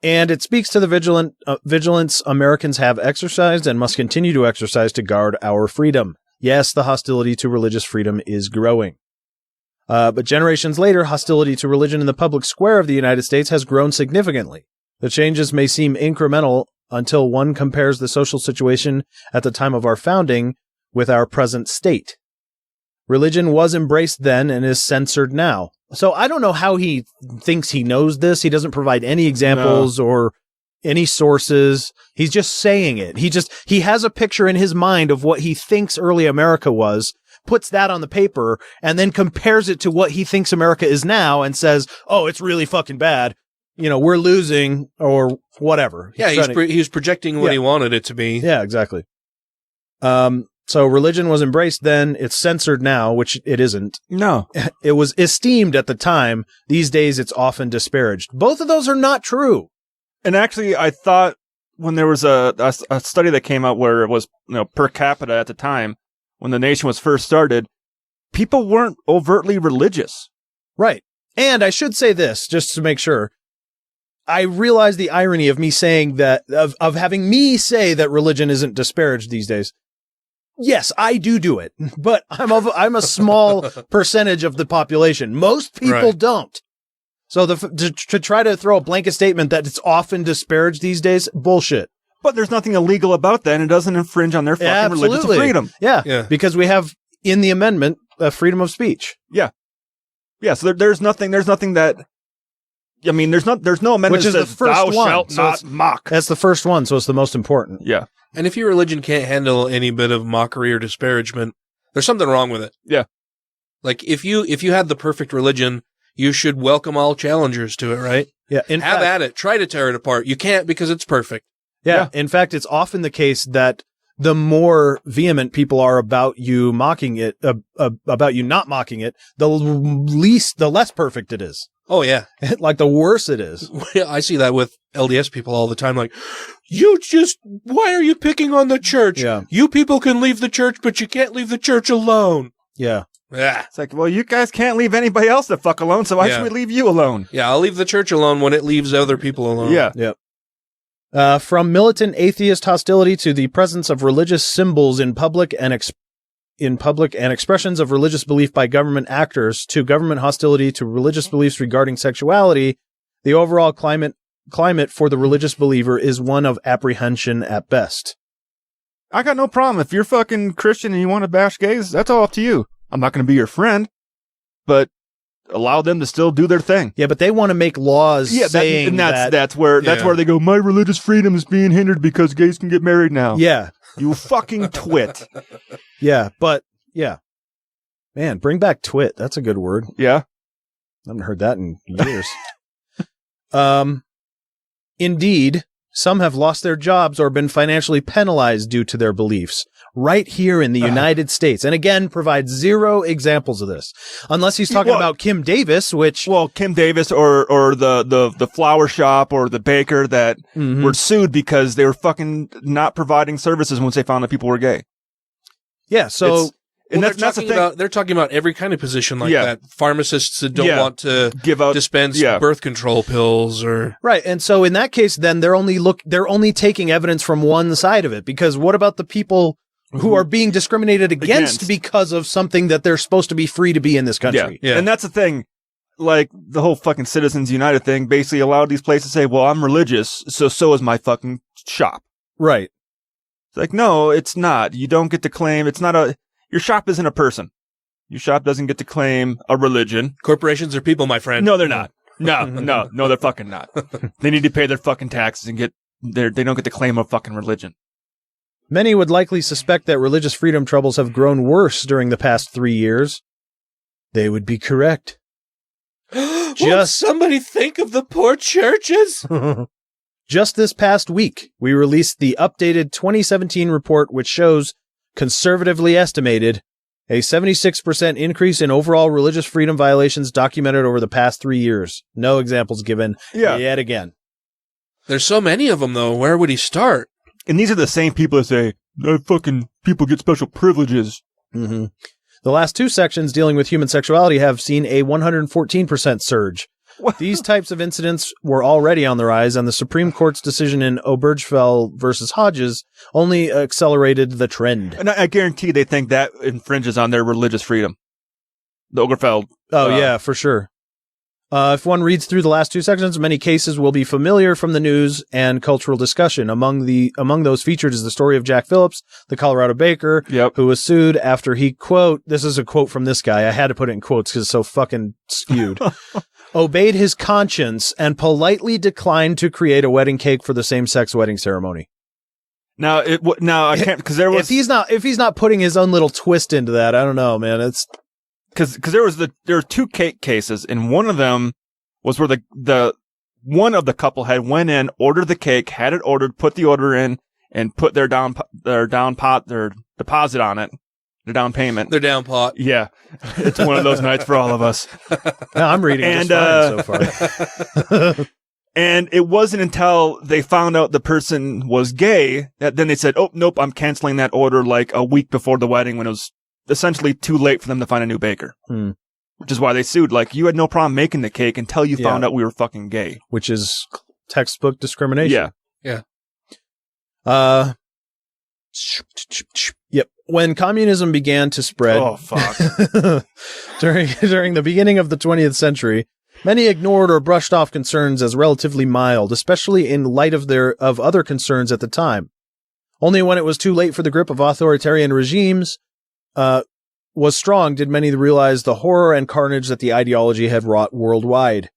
And it speaks to the vigilance Americans have exercised and must continue to exercise to guard our freedom. Yes, the hostility to religious freedom is growing. But generations later, hostility to religion in the public square of the United States has grown significantly. The changes may seem incremental until one compares the social situation at the time of our founding with our present state. Religion was embraced then and is censored now. So I don't know how he thinks he knows this. He doesn't provide any examples or any sources. He's just saying it. He has a picture in his mind of what he thinks early America was, puts that on the paper, and then compares it to what he thinks America is now and says, oh, it's really fucking bad. We're losing or whatever. Yeah, he's projecting what he wanted it to be. Yeah, exactly. So religion was embraced then. It's censored now, which it isn't. No. It was esteemed at the time. These days, it's often disparaged. Both of those are not true. And actually, I thought when there was a study that came out where it was per capita at the time, when the nation was first started, people weren't overtly religious. Right. And I should say this, just to make sure. I realize the irony of me saying that, of having me say that religion isn't disparaged these days. Yes, I do it, but I'm a small percentage of the population. Most people don't. So to try to throw a blanket statement that it's often disparaged these days, bullshit. But there's nothing illegal about that, and it doesn't infringe on their fucking religious freedom. Yeah, because we have in the amendment freedom of speech. Yeah. So there's nothing that. I mean, there's no amendment which is that the says, first thou one. shalt not mock. That's the first one, so it's the most important. Yeah. And if your religion can't handle any bit of mockery or disparagement, there's something wrong with it. Yeah. Like if you had the perfect religion, you should welcome all challengers to it, right? Yeah. Have at it. Try to tear it apart. You can't because it's perfect. Yeah. In fact, it's often the case that the more vehement people are about you mocking it, about you not mocking it, the less perfect it is. Oh, yeah. Like the worse it is. I see that with LDS people all the time. Like, why are you picking on the church? Yeah. You people can leave the church, but you can't leave the church alone. Yeah. It's like, well, you guys can't leave anybody else the fuck alone, so why should we leave you alone? Yeah, I'll leave the church alone when it leaves other people alone. Yeah. Yep. From militant atheist hostility to the presence of religious symbols in public and expressions of religious belief by government actors to government hostility to religious beliefs regarding sexuality, the overall climate for the religious believer is one of apprehension at best. I got no problem. If you're fucking Christian and you want to bash gays, that's all up to you. I'm not going to be your friend, but allow them to still do their thing. Yeah, but they want to make laws saying that's where they go, my religious freedom is being hindered because gays can get married now. Yeah. You fucking twit. Yeah, but yeah. Man, bring back twit. That's a good word. Yeah. I haven't heard that in years. Indeed, some have lost their jobs or been financially penalized due to their beliefs. Right here in the United States. And again, provides zero examples of this. Unless he's talking about Kim Davis, which... Well, Kim Davis or the flower shop or the baker that were sued because they were fucking not providing services once they found that people were gay. Yeah, so... And they're talking about every kind of position like that. Pharmacists that don't want to dispense birth control pills or... Right, and so in that case, then they're only taking evidence from one side of it. Because what about the people who are being discriminated against because of something that they're supposed to be free to be in this country? Yeah. And that's the thing. Like, the whole fucking Citizens United thing basically allowed these places to say, well, I'm religious, so is my fucking shop. Right. It's like, no, it's not. You don't get to claim, your shop isn't a person. Your shop doesn't get to claim a religion. Corporations are people, my friend. No, they're not. No, they're fucking not. They need to pay their fucking taxes and they don't get to claim a fucking religion. Many would likely suspect that religious freedom troubles have grown worse during the past 3 years. They would be correct. Just somebody think of the poor churches. Just this past week, we released the updated 2017 report, which shows, conservatively estimated, a 76% increase in overall religious freedom violations documented over the past 3 years. No examples given yet again. There's so many of them, though. Where would he start? And these are the same people that say, fucking people get special privileges. Mm-hmm. The last two sections dealing with human sexuality have seen a 114% surge. These types of incidents were already on the rise, and the Supreme Court's decision in Obergefell versus Hodges only accelerated the trend. And I guarantee they think that infringes on their religious freedom. The Obergefell. Yeah, for sure. If one reads through the last two sections, many cases will be familiar from the news and cultural discussion. Among those featured is the story of Jack Phillips, the Colorado baker, who was sued after he, quote, this is a quote from this guy. I had to put it in quotes because it's so fucking skewed. Obeyed his conscience and politely declined to create a wedding cake for the same-sex wedding ceremony. Now, I can't, because there was... If he's not putting his own little twist into that, I don't know, man. It's... Because there were two cake cases, and one of them was where the one of the couple had went in, ordered the cake, had it ordered, put the order in, and put their deposit on it, their down payment, their down pot. Yeah, it's one of those nights for all of us. No, I'm reading just fine so far. And it wasn't until they found out the person was gay that then they said, "Oh nope, I'm canceling that order," like a week before the wedding when it was essentially too late for them to find a new baker. Which is why they sued. Like, you had no problem making the cake until you found out we were fucking gay. Which is textbook discrimination. Yeah. Yep. When communism began to spread... Oh, fuck. during the beginning of the 20th century, many ignored or brushed off concerns as relatively mild, especially in light of other concerns at the time. Only when it was too late for the grip of authoritarian regimes was strong did many realize the horror and carnage that the ideology had wrought worldwide.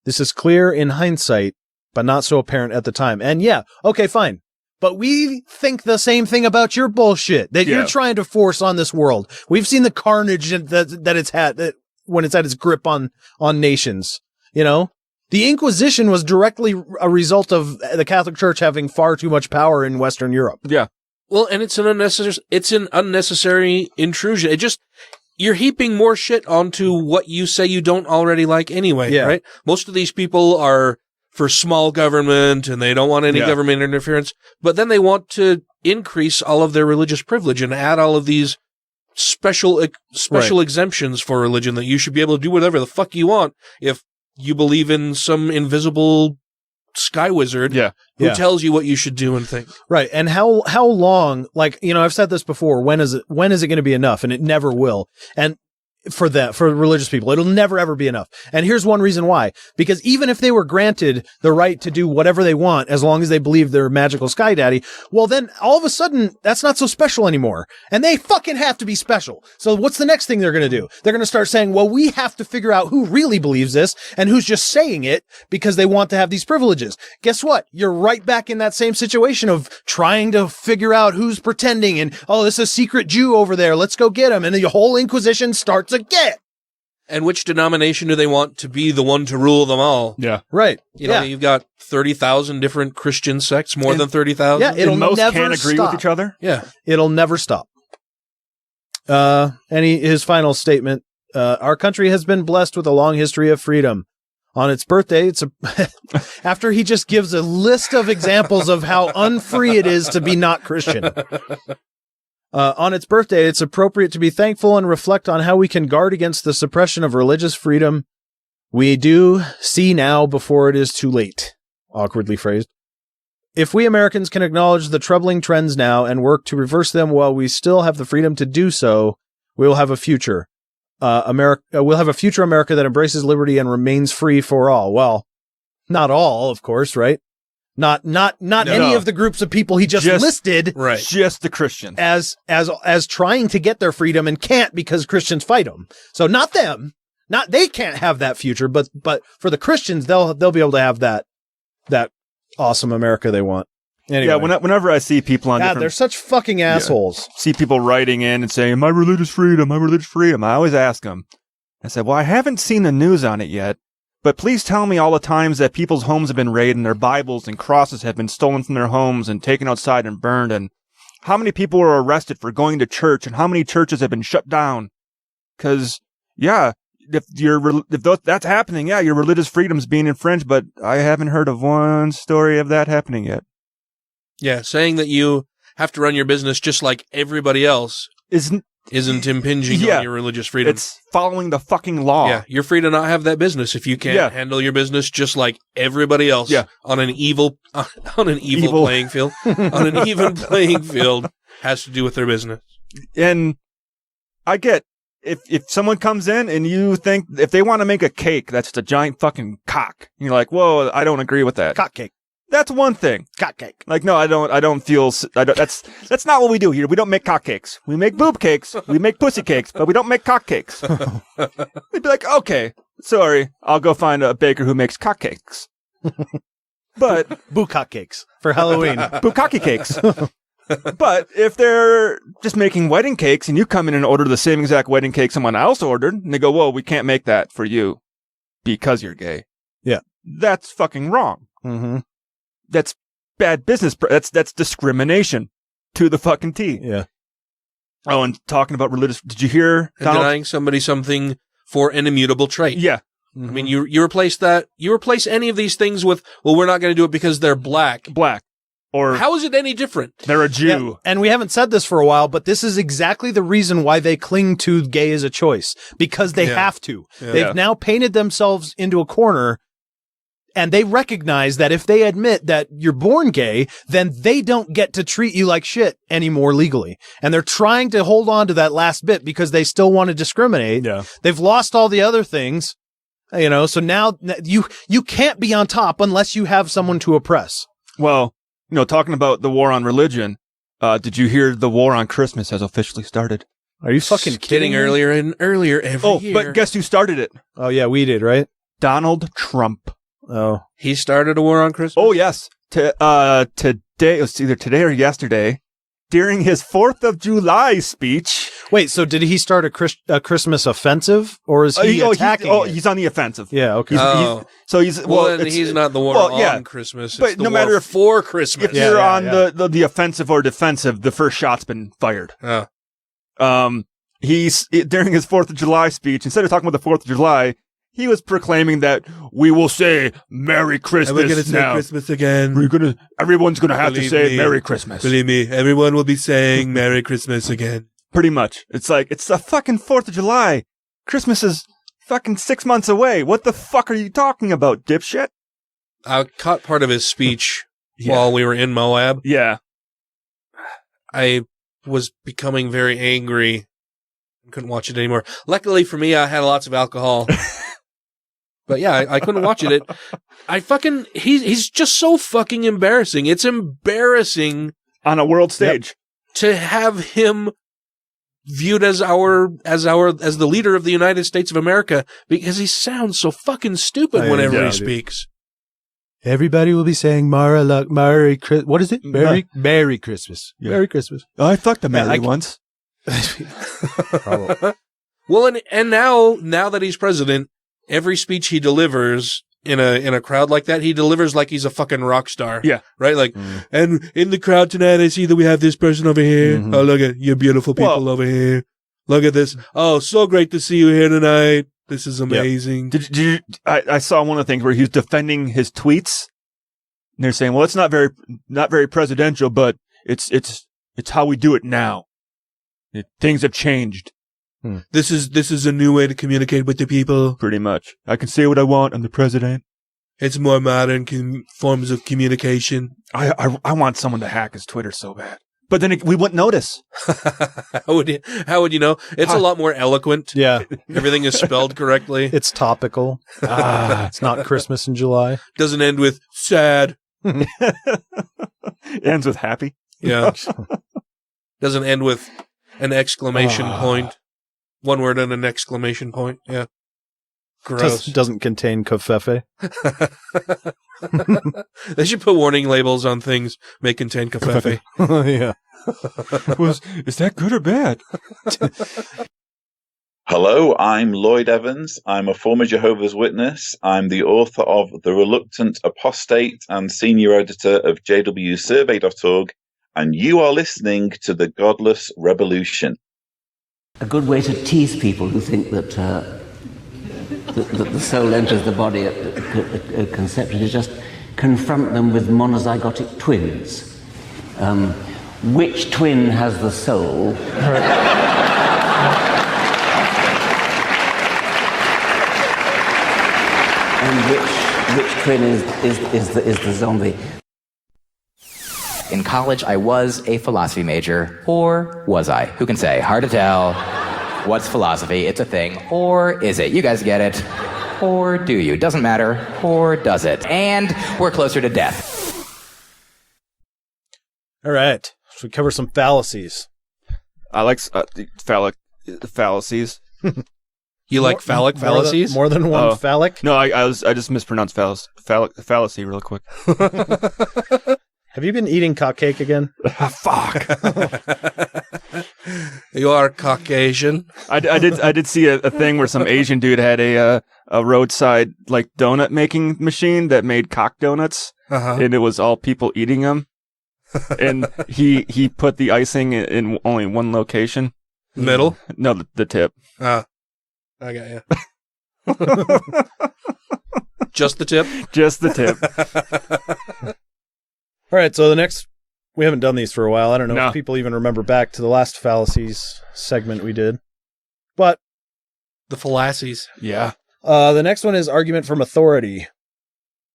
This is clear in hindsight, but not so apparent at the time. And yeah, okay, fine. But we think the same thing about your bullshit that you're trying to force on this world. We've seen the carnage that it's had when it's at its grip on nations. You know, the Inquisition was directly a result of the Catholic Church having far too much power in Western Europe. Yeah. Well, and it's an unnecessary intrusion. You're heaping more shit onto what you say you don't already like anyway, right? Most of these people are for small government and they don't want any government interference, but then they want to increase all of their religious privilege and add all of these special exemptions for religion that you should be able to do whatever the fuck you want if you believe in some invisible sky wizard who tells you what you should do and think. Right. And how long, like, you know, I've said this before, when is it going to be enough? And it never will. And for religious people, it'll never ever be enough. And here's one reason why. Because even if they were granted the right to do whatever they want, as long as they believe they're magical sky daddy, well then all of a sudden that's not so special anymore. And they fucking have to be special. So what's the next thing they're going to do? They're going to start saying, well, we have to figure out who really believes this and who's just saying it because they want to have these privileges. Guess what? You're right back in that same situation of trying to figure out who's pretending and, oh, this is a secret Jew over there. Let's go get him. And the whole Inquisition starts again. And which denomination do they want to be the one to rule them all? Yeah. Right. You know, you've got 30,000 different Christian sects, more than 30,000. Yeah, it'll most never can't agree stop. with each other. Yeah. It'll never stop. His final statement, our country has been blessed with a long history of freedom. On its birthday, after he just gives a list of examples of how unfree it is to be not Christian. On its birthday, it's appropriate to be thankful and reflect on how we can guard against the suppression of religious freedom. We do see now before it is too late. Awkwardly phrased. If we Americans can acknowledge the troubling trends now and work to reverse them while we still have the freedom to do so, we will have a future. We'll have a future America that embraces liberty and remains free for all. Well, not all, of course, right? Not any of the groups of people he just listed. Right. Just the Christians. As trying to get their freedom and can't because Christians fight them. So not them. They can't have that future, but for the Christians, they'll be able to have that awesome America they want. Anyway. Yeah, whenever I see people on they're such fucking assholes. See people writing in and saying, my religious freedom, I always ask them. I said, well, I haven't seen the news on it yet. But please tell me all the times that people's homes have been raided and their Bibles and crosses have been stolen from their homes and taken outside and burned, and how many people were arrested for going to church and how many churches have been shut down. Because, that's happening, yeah, your religious freedom's being infringed, but I haven't heard of one story of that happening yet. Yeah, saying that you have to run your business just like everybody else isn't impinging on your religious freedom. It's following the fucking law. Yeah, you're free to not have that business if you can't handle your business just like everybody else on an evil playing field. On an even playing field has to do with their business. And I get if someone comes in and you think if they want to make a cake that's just a giant fucking cock, you're like, whoa, I don't agree with that. Cock cake. That's one thing. Cock cake. Like, no, that's not what we do here. We don't make cock cakes. We make boob cakes. We make pussy cakes, but we don't make cock cakes. They'd be like, okay, sorry, I'll go find a baker who makes cock cakes. But bukkake cakes for Halloween. Bukkake cakes. But if they're just making wedding cakes and you come in and order the same exact wedding cake someone else ordered, and they go, whoa, we can't make that for you because you're gay. Yeah. That's fucking wrong. Mm-hmm. That's bad business. That's discrimination to the fucking T. Yeah. Oh, and talking about religious, did you hear denying somebody something for an immutable trait? Yeah. Mm-hmm. I mean, you replace any of these things with, well, we're not going to do it because they're black. Or how is it any different? They're a Jew. Yeah, and we haven't said this for a while, but this is exactly the reason why they cling to gay as a choice, because they have to. Yeah. They've now painted themselves into a corner, and they recognize that if they admit that you're born gay, then they don't get to treat you like shit anymore legally. And they're trying to hold on to that last bit because they still want to discriminate. Yeah. They've lost all the other things, so now you can't be on top unless you have someone to oppress. Well, talking about the war on religion, did you hear the war on Christmas has officially started? Are you fucking kidding? Getting earlier and earlier every year. But guess who started it? Oh, yeah, we did, right? Donald Trump. Oh. He started a war on Christmas? Oh, yes. Today, it was either today or yesterday, during his 4th of July speech. Wait, so did he start a Christmas offensive, or is he attacking it? He's on the offensive. Yeah, okay. He's not the war on Christmas. It's but the no war matter for Christmas. If you're on the offensive or defensive, the first shot's been fired. He's during his 4th of July speech, instead of talking about the 4th of July, he was proclaiming that we will say Merry Christmas. We're going to say Christmas again. Everyone's gonna have to say Merry Christmas. Believe me, everyone will be saying Merry Christmas again. Pretty much. It's like, it's the fucking 4th of July. Christmas is fucking 6 months away. What the fuck are you talking about, dipshit? I caught part of his speech while we were in Moab. Yeah. I was becoming very angry. Couldn't watch it anymore. Luckily for me, I had lots of alcohol. But yeah, I couldn't watch it. He's just so fucking embarrassing. It's embarrassing on a world stage to have him viewed as the leader of the United States of America, because he sounds so fucking stupid whenever he speaks. Everybody will be saying Merry Christmas. What is it? Merry Christmas. Yeah. Merry Christmas. I fucked a Mary once. Well, and now that he's president, every speech he delivers in a crowd like that, he delivers like he's a fucking rock star. Yeah. Right? Like, and in the crowd tonight, I see that we have this person over here. Mm-hmm. Oh, look at you beautiful people over here. Look at this. Oh, so great to see you here tonight. This is amazing. Yep. I saw one of the things where he was defending his tweets. And they're saying, well, it's not very presidential, but it's how we do it now. Things have changed. This is a new way to communicate with the people. Pretty much. I can say what I want. I'm the president. It's more modern forms of communication. I want someone to hack his Twitter so bad. But then we wouldn't notice. How would you know? It's a lot more eloquent. Yeah. Everything is spelled correctly. It's topical. It's not Christmas in July. Doesn't end with sad. It ends with happy. Yeah. Doesn't end with an exclamation point. One word and an exclamation point. Yeah. Gross. Doesn't contain covfefe. They should put warning labels on things may contain covfefe. Yeah. Is that good or bad? Hello, I'm Lloyd Evans. I'm a former Jehovah's Witness. I'm the author of The Reluctant Apostate and senior editor of jwsurvey.org. And you are listening to The Godless Revolution. A good way to tease people who think that the soul enters the body at conception is just confront them with monozygotic twins. Which twin has the soul? And which twin is the zombie? In college, I was a philosophy major. Or was I? Who can say? Hard to tell. What's philosophy? It's a thing. Or is it? You guys get it. Or do you? Doesn't matter. Or does it? And we're closer to death. All right. So we cover some fallacies. I like fallacies. You like fallacies? More than one phallic? No, I just mispronounced fallacy real quick. Have you been eating cock cake again? Fuck. You are Caucasian. I did see a thing where some Asian dude had a roadside like donut making machine that made cock donuts, and it was all people eating them. And he put the icing in only one location. Middle? No, the tip. I got you. Just the tip? Just the tip. All right, so the next, we haven't done these for a while. I don't know if people even remember back to the last fallacies segment we did. But the fallacies. Yeah. The next one is argument from authority,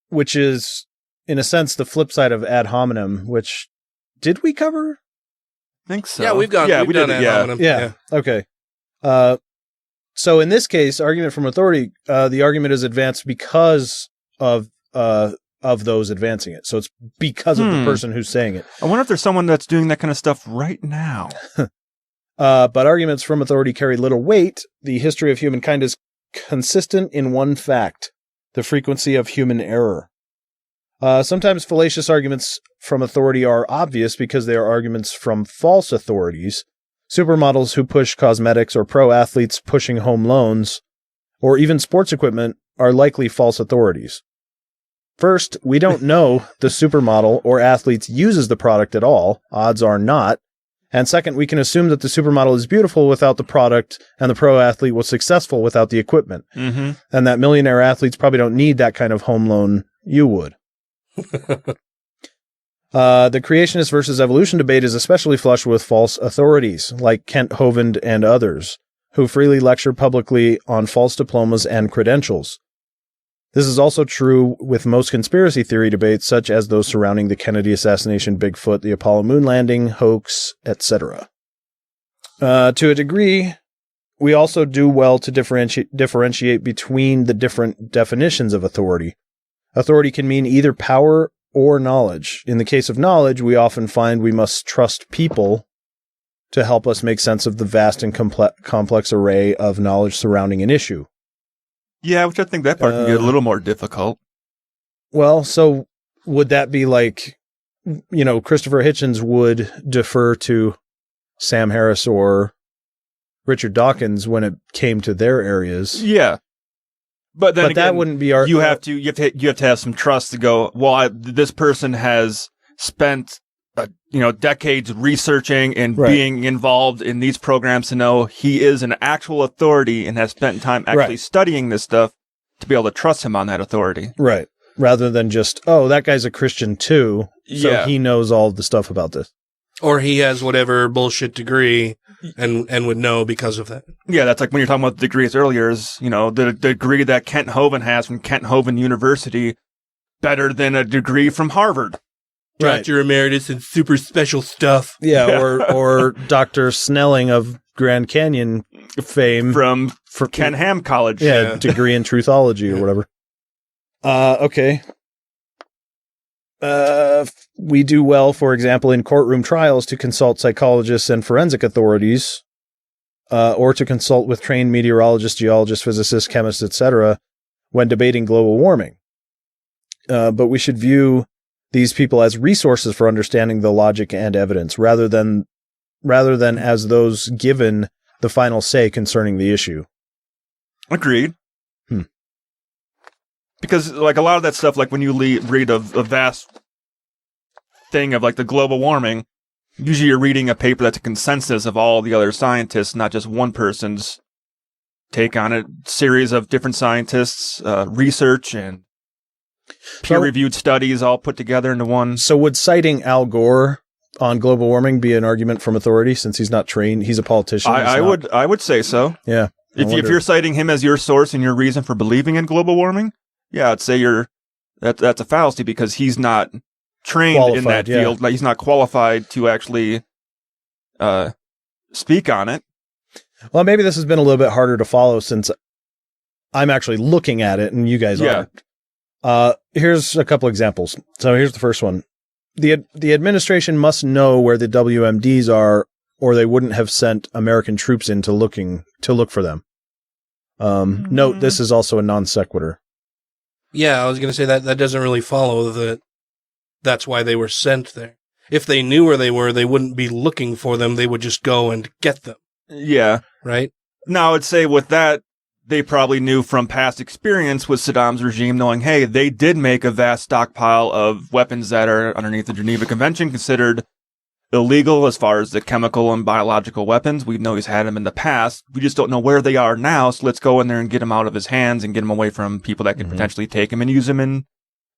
which is, in a sense, the flip side of ad hominem, which, did we cover? I think so. Yeah, we've done ad hominem. Yeah. Okay. So in this case, argument from authority, the argument is advanced because of those advancing it. So it's because of the person who's saying it. I wonder if there's someone that's doing that kind of stuff right now. But arguments from authority carry little weight. The history of humankind is consistent in one fact: the frequency of human error. Sometimes fallacious arguments from authority are obvious because they are arguments from false authorities. Supermodels who push cosmetics, or pro athletes pushing home loans, or even sports equipment are likely false authorities. First, we don't know the supermodel or athlete uses the product at all. Odds are not. And second, we can assume that the supermodel is beautiful without the product and the pro athlete was successful without the equipment. Mm-hmm. And that millionaire athletes probably don't need that kind of home loan. You would. The creationist versus evolution debate is especially flush with false authorities, like Kent Hovind and others, who freely lecture publicly on false diplomas and credentials. This is also true with most conspiracy theory debates, such as those surrounding the Kennedy assassination, Bigfoot, the Apollo moon landing, hoax, etc. To a degree, we also do well to differentiate between the different definitions of authority. Authority can mean either power or knowledge. In the case of knowledge, we often find we must trust people to help us make sense of the vast and complex array of knowledge surrounding an issue. Yeah, which I think that part can get a little more difficult. Well, so would that be like, Christopher Hitchens would defer to Sam Harris or Richard Dawkins when it came to their areas? Yeah. But then again, that wouldn't be our. You have to have some trust to go, well, this person has spent decades researching and being involved in these programs to know he is an actual authority and has spent time actually studying this stuff to be able to trust him on that authority. Right. Rather than just, that guy's a Christian too, so he knows all the stuff about this. Or he has whatever bullshit degree and would know because of that. Yeah, that's like when you're talking about the degrees earlier is, the degree that Kent Hovind has from Kent Hovind University better than a degree from Harvard. Dr. Emeritus and super special stuff. Yeah, or Dr. Snelling of Grand Canyon fame. From Ken Ham College. Yeah, degree in truthology or whatever. Okay. We do well, for example, in courtroom trials to consult psychologists and forensic authorities, or to consult with trained meteorologists, geologists, physicists, chemists, etc., when debating global warming. But we should view these people as resources for understanding the logic and evidence, rather than as those given the final say concerning the issue. Agreed. Because like a lot of that stuff, like when you read a vast thing of like the global warming, usually you're reading a paper that's a consensus of all the other scientists, not just one person's take on a series of different scientists, research and peer-reviewed studies all put together into one. So would citing Al Gore on global warming be an argument from authority since he's not trained? He's a politician. I would say so. Yeah. If you're citing him as your source and your reason for believing in global warming, yeah, I'd say that's a fallacy because he's not trained in that field. Like, he's not qualified to actually speak on it. Well, maybe this has been a little bit harder to follow since I'm actually looking at it and you guys aren't. Here's a couple examples. So here's the first one. The administration must know where the WMDs are, or they wouldn't have sent American troops in to look for them. Note, this is also a non sequitur. Yeah, I was going to say that doesn't really follow that. That's why they were sent there. If they knew where they were, they wouldn't be looking for them. They would just go and get them. Yeah. Right? Now, I would say with that, they probably knew from past experience with Saddam's regime, knowing, hey, they did make a vast stockpile of weapons that are underneath the Geneva Convention, considered illegal as far as the chemical and biological weapons. We know he's had them in the past. We just don't know where they are now, so let's go in there and get them out of his hands and get them away from people that could potentially take him and use them in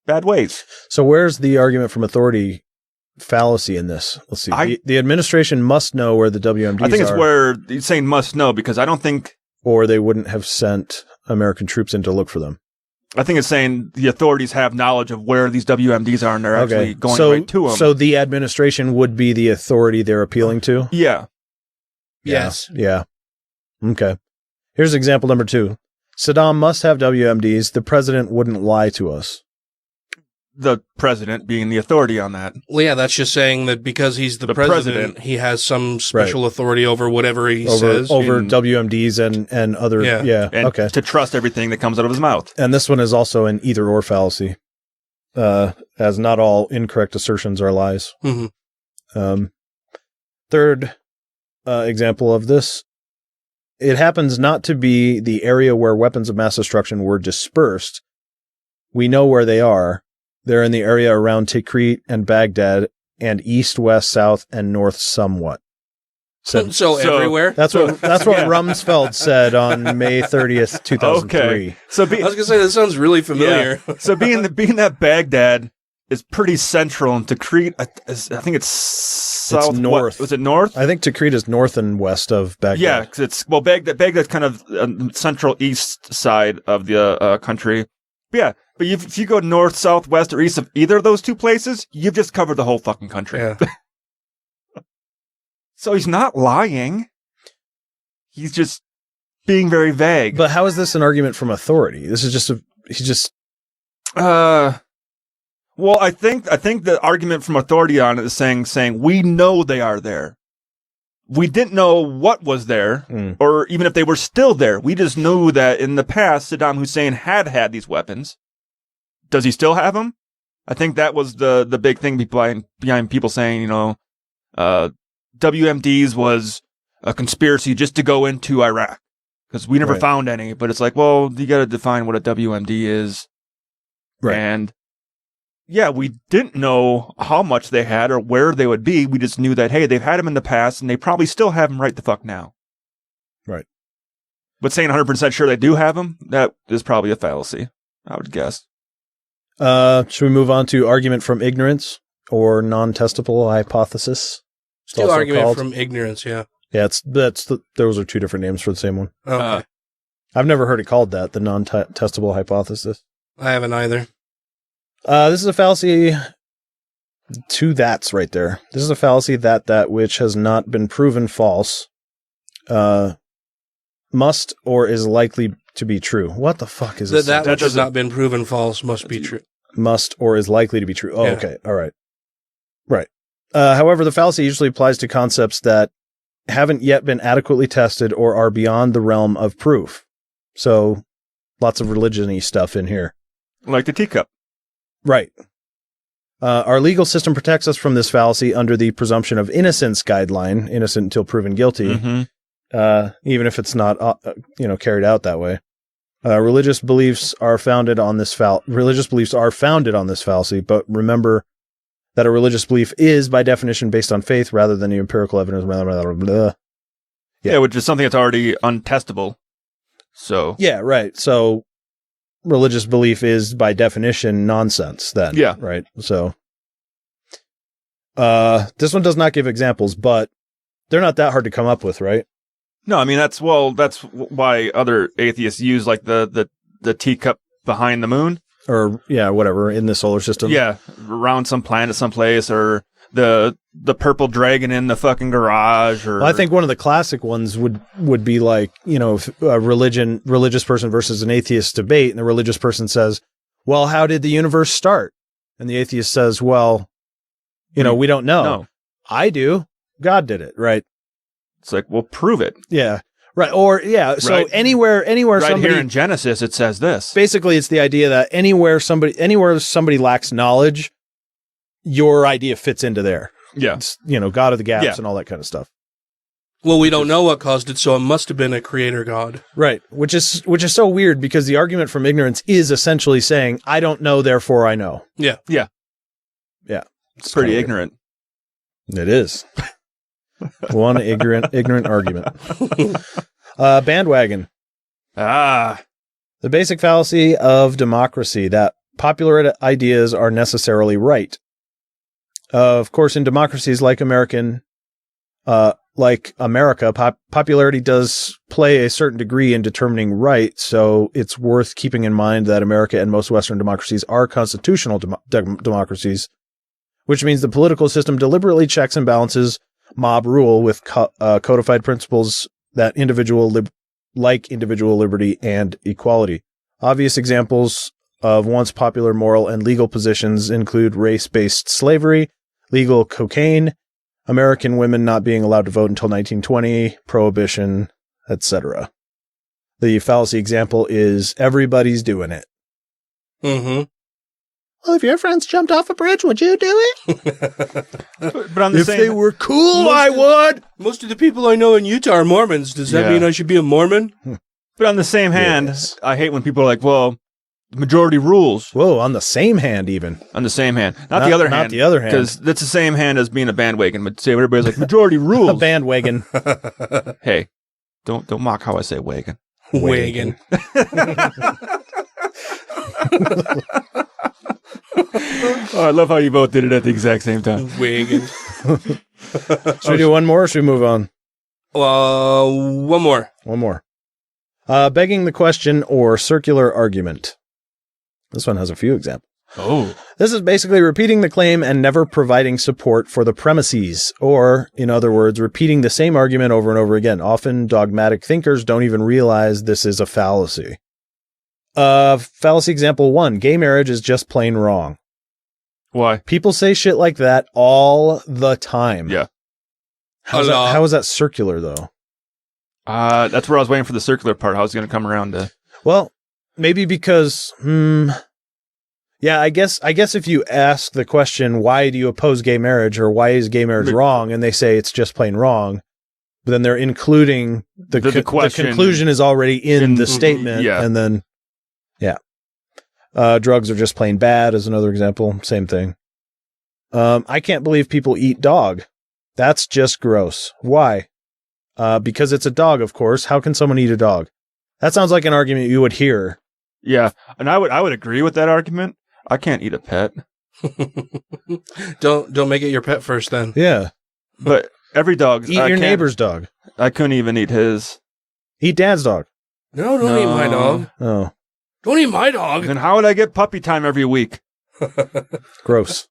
bad ways. So where's the argument from authority fallacy in this? Let's see. The administration must know where the WMDs are. I think it's where he's saying must know, because I don't think... Or they wouldn't have sent American troops in to look for them. I think it's saying the authorities have knowledge of where these WMDs are and they're actually going right to them. So the administration would be the authority they're appealing to? Yeah. Yes. Yeah. Okay. Here's example number 2. Saddam must have WMDs. The president wouldn't lie to us. The president being the authority on that. Well, yeah, that's just saying that because he's the president, he has some special authority over whatever he says. Over WMDs and other... Yeah. And okay. to trust everything that comes out of his mouth. And this one is also an either-or fallacy, as not all incorrect assertions are lies. Mm-hmm. Third example of this, it happens not to be the area where weapons of mass destruction were dispersed. We know where they are. They're in the area around Tikrit and Baghdad and east, west, south, and north somewhat. So everywhere? That's what Rumsfeld said on May 30th, 2003. Okay. So I was going to say, that sounds really familiar. Yeah. So being that Baghdad is pretty central, and Tikrit, I think it's south. It's north. Was it north? I think Tikrit is north and west of Baghdad. Yeah, because Baghdad's kind of central east side of the country. But yeah. But if you go north, south, west, or east of either of those two places, you've just covered the whole fucking country. Yeah. So he's not lying. He's just being very vague. But how is this an argument from authority? This is just well, I think the argument from authority on it is saying we know they are there. We didn't know what was there, or even if they were still there. We just knew that in the past, Saddam Hussein had these weapons. Does he still have them? I think that was the big thing behind people saying, WMDs was a conspiracy just to go into Iraq, because we never found any. But it's like, well, you got to define what a WMD is. Right. And yeah, we didn't know how much they had or where they would be. We just knew that, hey, they've had them in the past and they probably still have them right the fuck now. Right. But saying 100% sure they do have them, that is probably a fallacy, I would guess. Should we move on to argument from ignorance or non-testable hypothesis? Still argument from ignorance, yeah. Yeah, those are two different names for the same one. Okay. I've never heard it called that, the non-testable hypothesis. I haven't either. This is a fallacy. 2 that's right there. This is a fallacy that which has not been proven false must or is likely to be true. What the fuck is this? That which has not been proven false must be true. Must or is likely to be true. Oh, Yeah. okay. All right. Right. However, the fallacy usually applies to concepts that haven't yet been adequately tested or are beyond the realm of proof. So, lots of religion-y stuff in here. Like the teacup. Right. Our legal system protects us from this fallacy under the presumption of innocence guideline, innocent until proven guilty, even if it's not, carried out that way. Religious beliefs are founded on this fallacy, but remember that a religious belief is, by definition, based on faith rather than the empirical evidence. Yeah, which is something that's already untestable. So yeah, right. So religious belief is by definition nonsense then. Yeah. Right. So this one does not give examples, but they're not that hard to come up with, right? No, I mean that's why other atheists use like the teacup behind the moon, or whatever in the solar system. Yeah, around some planet someplace, or the purple dragon in the fucking garage. Or Well, I think one of the classic ones would be like, if a religious person versus an atheist debate, and the religious person says, "Well, how did the universe start?" And the atheist says, "Well, we don't know." No. I do. God did it, right? It's like, well, prove it. Yeah. Right. Or so Right. anywhere Right somebody here in Genesis it says this. Basically it's the idea that anywhere somebody lacks knowledge, your idea fits into there. Yeah. It's, God of the gaps and all that kind of stuff. Well, we don't know what caused it, so it must have been a creator god. Right. Which is so weird because the argument from ignorance is essentially saying, I don't know, therefore I know. Yeah. Yeah. Yeah. It's pretty ignorant. It is. One ignorant argument. Bandwagon. The basic fallacy of democracy, that popular ideas are necessarily right. Of course, in democracies like America, popularity does play a certain degree in determining right, so it's worth keeping in mind that America and most Western democracies are constitutional democracies, which means the political system deliberately checks and balances mob rule with codified principles that individual liberty and equality. Obvious examples of once popular moral and legal positions include race-based slavery, legal cocaine, American women not being allowed to vote until 1920, prohibition, etc. The fallacy example is everybody's doing it. Mm-hmm. Well, if your friends jumped off a bridge, would you do it? But on the If they were cool, I would. Most of the people I know in Utah are Mormons. Does that Yeah. mean I should be a Mormon? But on the same hand, I hate when people are like, well, majority rules. Whoa, on the same hand even. On the same hand. Not the other hand. Not the other hand. Because that's the same hand as being a bandwagon. But say everybody's like, majority rules. A bandwagon. Hey, don't mock how I say wagon. Wagon. Oh, I love how you both did it at the exact same time. Wagon. Should we do one more or should we move on? One more. One more. Begging the question or circular argument. This one has a few examples. Oh. This is basically repeating the claim and never providing support for the premises, or, in other words, repeating the same argument over and over again. Often dogmatic thinkers don't even realize this is a fallacy. Fallacy example 1, gay marriage is just plain wrong. Why? People say shit like that all the time. Yeah. How is that circular, though? That's where I was waiting for the circular part. How it's going to come around to. Well, maybe because, yeah, I guess if you ask the question, why do you oppose gay marriage, or why is gay marriage wrong, and they say it's just plain wrong, but then they're including the question. The conclusion is already in the statement, yeah. and then, yeah. Drugs are just plain bad is another example. Same thing. I can't believe people eat dog. That's just gross. Why? Because it's a dog, of course. How can someone eat a dog? That sounds like an argument you would hear. Yeah, and I would agree with that argument. I can't eat a pet. Don't make it your pet first, then. Yeah, but every dog. Eat your neighbor's dog. I couldn't even eat his. Eat Dad's dog. No, don't eat my dog. Oh, don't eat my dog. Then how would I get puppy time every week? Gross.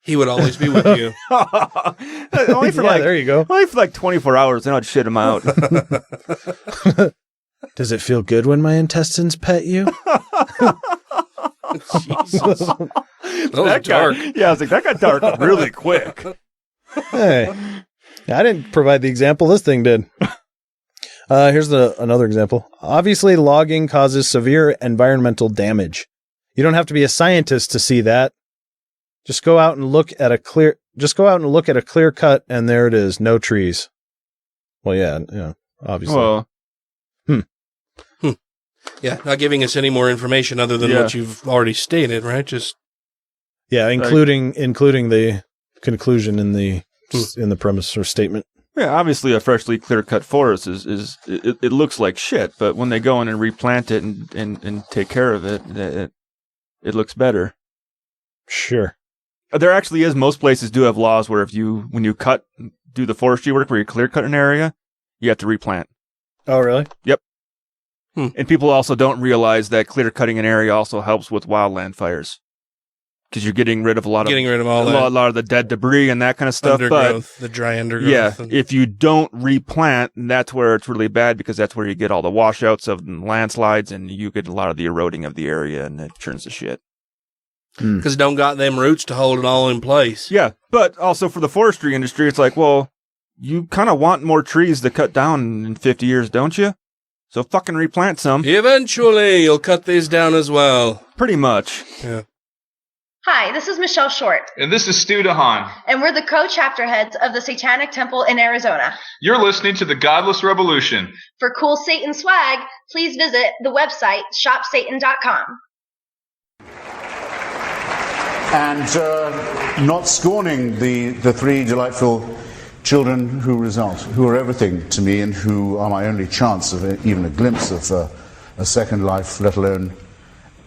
He would always be with you. Only for there you go. Only for like 24 hours, then I'd shit him out. Does it feel good when my intestines pet you? Jesus. That was dark. Yeah, I was like, that got dark really quick. Hey, I didn't provide the example. This thing did. Here's another example. Obviously, logging causes severe environmental damage. You don't have to be a scientist to see that. Just go out and look at a clear cut, and there it is. No trees. Well, yeah, obviously. Well, Yeah, not giving us any more information other than what you've already stated, right? Just including the conclusion in the premise or statement. Yeah, obviously a freshly clear-cut forest it looks like shit, but when they go in and replant it and take care of it, it looks better. Sure. There actually is, most places do have laws where when you do the forestry work where you clear-cut an area, you have to replant. Oh, really? Yep. And people also don't realize that clear-cutting an area also helps with wildland fires. Because you're getting rid of a lot of the dead debris and that kind of stuff. Undergrowth, the dry undergrowth. Yeah, if you don't replant, that's where it's really bad because that's where you get all the washouts of landslides and you get a lot of the eroding of the area and it turns to shit. Because it don't got them roots to hold it all in place. Yeah, but also for the forestry industry, it's like, well, you kind of want more trees to cut down in 50 years, don't you? So fucking replant some. Eventually, you'll cut these down as well. Pretty much. Yeah. Hi, this is Michelle Short. And this is Stu DeHaan. And we're the co-chapter heads of the Satanic Temple in Arizona. You're listening to The Godless Revolution. For cool Satan swag, please visit the website shopsatan.com. And not scorning the three delightful children who are everything to me and who are my only chance of even a glimpse of a second life, let alone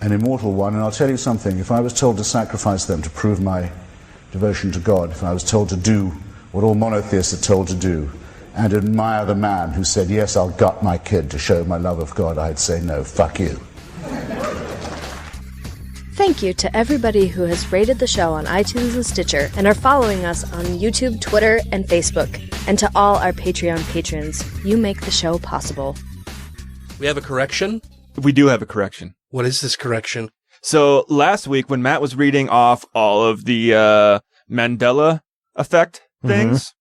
an immortal one. And I'll tell you something, if I was told to sacrifice them to prove my devotion to God, if I was told to do what all monotheists are told to do, and admire the man who said, yes, I'll gut my kid to show my love of God, I'd say, no, fuck you. Thank you to everybody who has rated the show on iTunes and Stitcher and are following us on YouTube, Twitter, and Facebook. And to all our Patreon patrons, you make the show possible. We have a correction? We do have a correction. What is this correction? So last week when Matt was reading off all of the Mandela Effect things,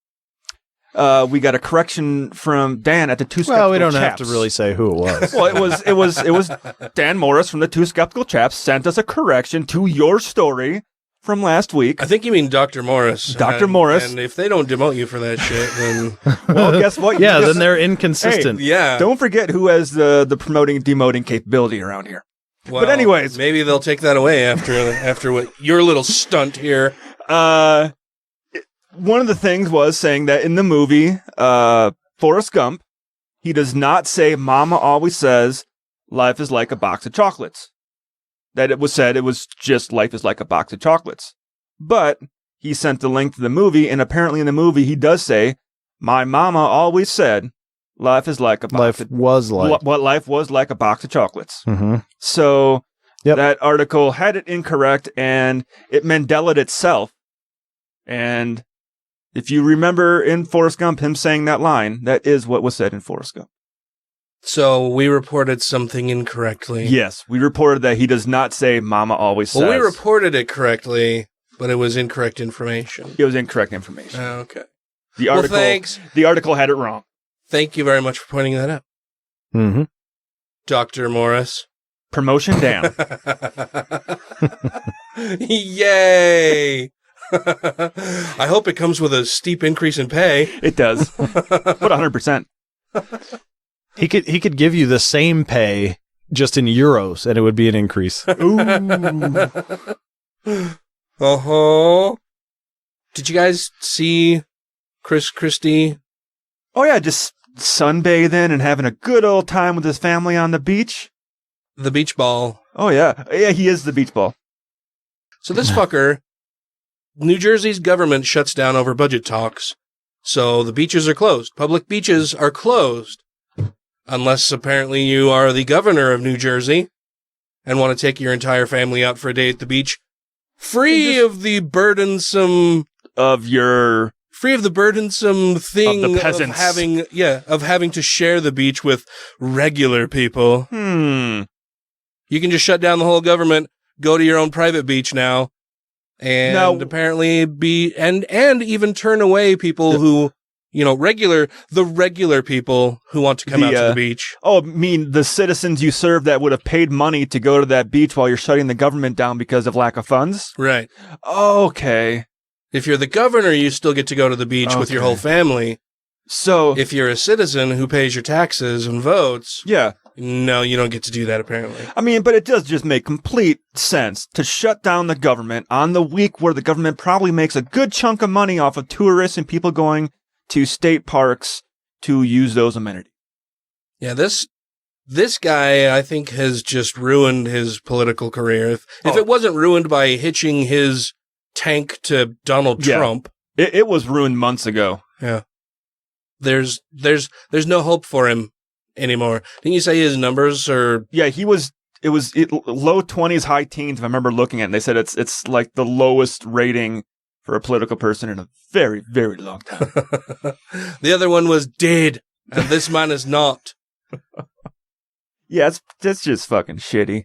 we got a correction from Dan at the Two Skeptical Chaps. Well, we don't have to really say who it was. Well, it was Dan Morris from the Two Skeptical Chaps sent us a correction to your story from last week. I think you mean Dr. Morris. Dr. Morris. And if they don't demote you for that shit, then... Well, guess what? Yeah, then they're inconsistent. Hey, yeah. Don't forget who has the promoting, demoting capability around here. Well, but anyways. Maybe they'll take that away after what your little stunt here. One of the things was saying that in the movie, Forrest Gump, he does not say, Mama always says, life is like a box of chocolates. That it was said, it was just life is like a box of chocolates. But he sent the link to the movie, and apparently in the movie he does say, my mama always said, life is like a box what life was like a box of chocolates. Mm-hmm. So that article had it incorrect, and it Mandela'd itself. And if you remember in Forrest Gump him saying that line, that is what was said in Forrest Gump. So we reported something incorrectly. Yes, we reported that he does not say Mama always says. Well, we reported it correctly, but it was incorrect information. It was incorrect information. Okay. The article, thanks. The article had it wrong. Thank you very much for pointing that out. Mm-hmm. Dr. Morris. Promotion down. Yay! I hope it comes with a steep increase in pay. It does. But 100%. He could give you the same pay just in euros, and it would be an increase. Ooh. Uh-huh. Did you guys see Chris Christie? Oh, yeah, just sunbathing and having a good old time with his family on the beach. The beach ball. Oh, yeah. Yeah, he is the beach ball. So this fucker, New Jersey's government shuts down over budget talks. So the beaches are closed. Public beaches are closed. Unless apparently you are the governor of New Jersey and want to take your entire family out for a day at the beach, free of the burdensome thing of the having to share the beach with regular people. You can just shut down the whole government, go to your own private beach now, and apparently and even turn away people who, the regular people who want to come out to the beach. Oh, I mean the citizens you serve that would have paid money to go to that beach while you're shutting the government down because of lack of funds? Right. Okay. If you're the governor, you still get to go to the beach with your whole family. So if you're a citizen who pays your taxes and votes, no, you don't get to do that apparently. I mean, but it does just make complete sense to shut down the government on the week where the government probably makes a good chunk of money off of tourists and people going to state parks to use those amenities. Yeah, this guy, I think, has just ruined his political career. If it wasn't ruined by hitching his tank to Donald Trump. It was ruined months ago. Yeah. There's no hope for him anymore. Didn't you say his numbers are... Yeah, it was low 20s, high teens, if I remember looking at it. And they said it's like the lowest rating for a political person in a very, very long time. The other one was dead, and this man is not. Yeah, that's just fucking shitty.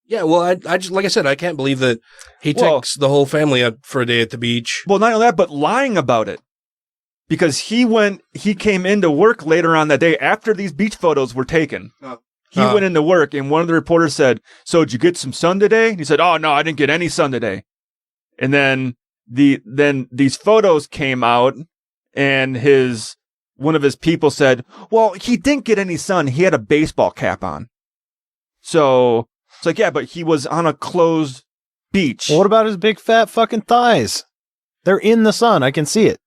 Yeah, well, I just, like I said, I can't believe that he takes the whole family out for a day at the beach. Well, not only that, but lying about it. Because he came into work later on that day after these beach photos were taken. He went into work, and one of the reporters said, "So did you get some sun today?" And he said, "Oh no, I didn't get any sun today." And then these photos came out, and one of his people said, "Well, he didn't get any sun. He had a baseball cap on." So it's like, yeah, but he was on a closed beach. Well, what about his big fat fucking thighs? They're in the sun. I can see it.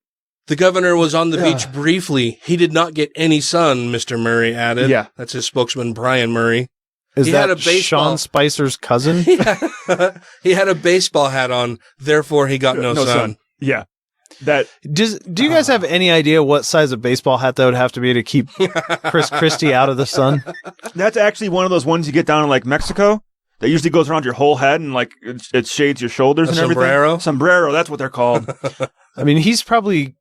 The governor was on the beach briefly. He did not get any sun, Mr. Murray added. Yeah. That's his spokesman, Brian Murray. Is that Sean Spicer's cousin? He had a baseball hat on, therefore he got no sun. Yeah. Do you guys have any idea what size of baseball hat that would have to be to keep Chris Christie out of the sun? That's actually one of those ones you get down in like Mexico that usually goes around your whole head and like it shades your shoulders and everything. Sombrero, that's what they're called. I mean, he's probably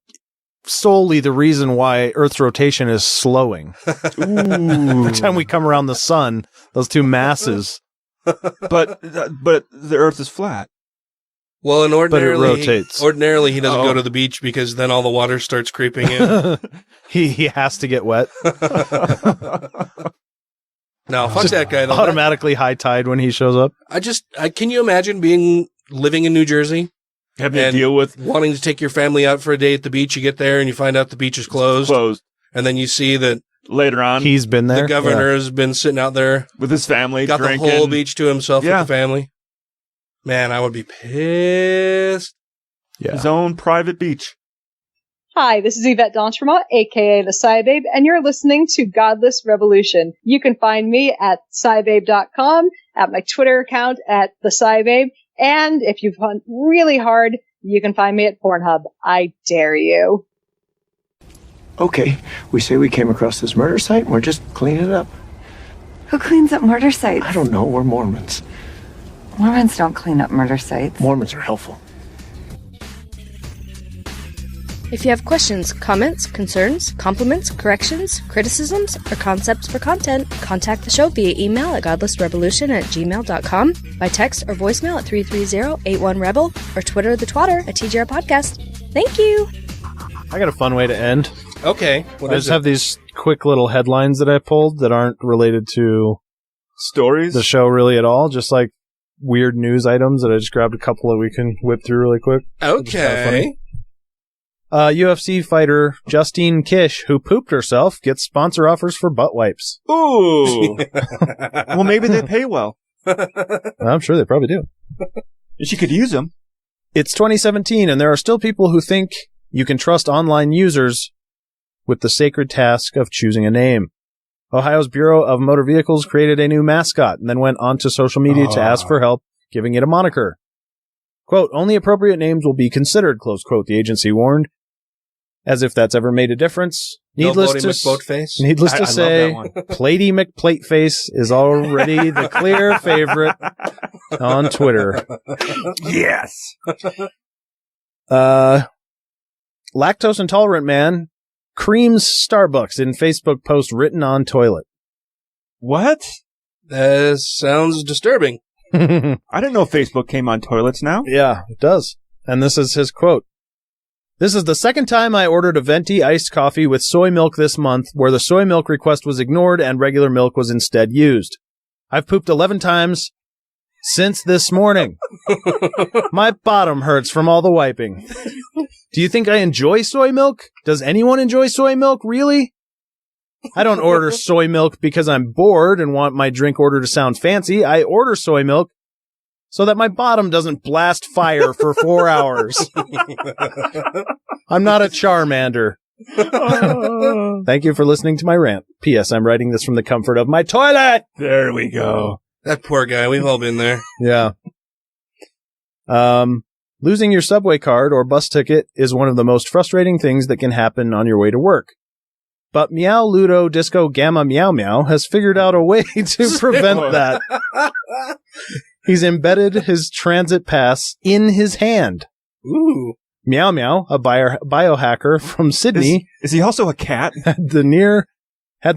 solely the reason why Earth's rotation is slowing. Every time we come around the sun, those two masses. But the Earth is flat. Well, and ordinarily, but it rotates. Ordinarily, he doesn't go to the beach because then all the water starts creeping in. He has to get wet. No, fuck that guy. Though. Automatically high tide when he shows up. Can you imagine living in New Jersey? Having to deal with wanting to take your family out for a day at the beach. You get there and you find out the beach is closed. And then you see that later on he's been there. The governor has been sitting out there with his family, got drinking. the whole beach to himself with the family. Man, I would be pissed. Yeah. His own private beach. Hi, this is Yvette Dontremont, aka the Cybabe, and you're listening to Godless Revolution. You can find me at cybabe.com, at my Twitter account at the Cybabe, and if you've hunt really hard, you can find me at Pornhub. I dare you. Okay, we say we came across this murder site and we're just cleaning it up. Who cleans up murder sites? I don't know, we're Mormons. Mormons don't clean up murder sites. Mormons are helpful. If you have questions, comments, concerns, compliments, corrections, criticisms, or concepts for content, contact the show via email at godlessrevolution@gmail.com, by text or voicemail at 330-81-REBEL, or Twitter the twatter at TGR Podcast. Thank you! I got a fun way to end. Okay. I just have these quick little headlines that I pulled that aren't related to stories, the show really at all, just like weird news items that I just grabbed a couple that we can whip through really quick. Okay. UFC fighter Justine Kish, who pooped herself, gets sponsor offers for butt wipes. Ooh. Well, maybe they pay well. I'm sure they probably do. She could use them. It's 2017, and there are still people who think you can trust online users with the sacred task of choosing a name. Ohio's Bureau of Motor Vehicles created a new mascot and then went onto social media to ask for help giving it a moniker. Quote, only appropriate names will be considered, close quote, the agency warned. As if that's ever made a difference. Needless to say, Platey McPlateface is already the clear favorite on Twitter. Yes. Lactose intolerant man creams Starbucks in Facebook post written on toilet. What? That sounds disturbing. I didn't know Facebook came on toilets now. Yeah, it does. And this is his quote. This is the second time I ordered a venti iced coffee with soy milk this month, where the soy milk request was ignored and regular milk was instead used. I've pooped 11 times since this morning. My bottom hurts from all the wiping. Do you think I enjoy soy milk? Does anyone enjoy soy milk, really? I don't order soy milk because I'm bored and want my drink order to sound fancy. I order soy milk so that my bottom doesn't blast fire for 4 hours. I'm not a Charmander. Thank you for listening to my rant. P.S. I'm writing this from the comfort of my toilet. There we go. That poor guy. We've all been there. Yeah. Losing your subway card or bus ticket is one of the most frustrating things that can happen on your way to work. But Meow Ludo Disco Gamma Meow Meow has figured out a way to prevent that. He's embedded his transit pass in his hand. Ooh. Meow Meow, a biohacker from Sydney. Is he also a cat? Had the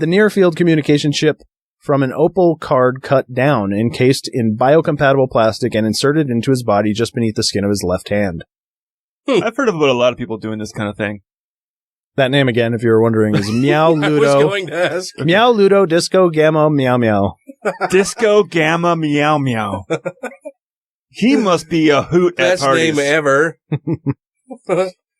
near field communication chip from an Opal card cut down, encased in biocompatible plastic, and inserted into his body just beneath the skin of his left hand. I've heard about a lot of people doing this kind of thing. That name again, if you were wondering, is Meow Ludo. I was going to ask. Meow Ludo Disco Gamma Meow Meow. Disco Gamma Meow Meow. He must be a hoot Best at parties. name ever.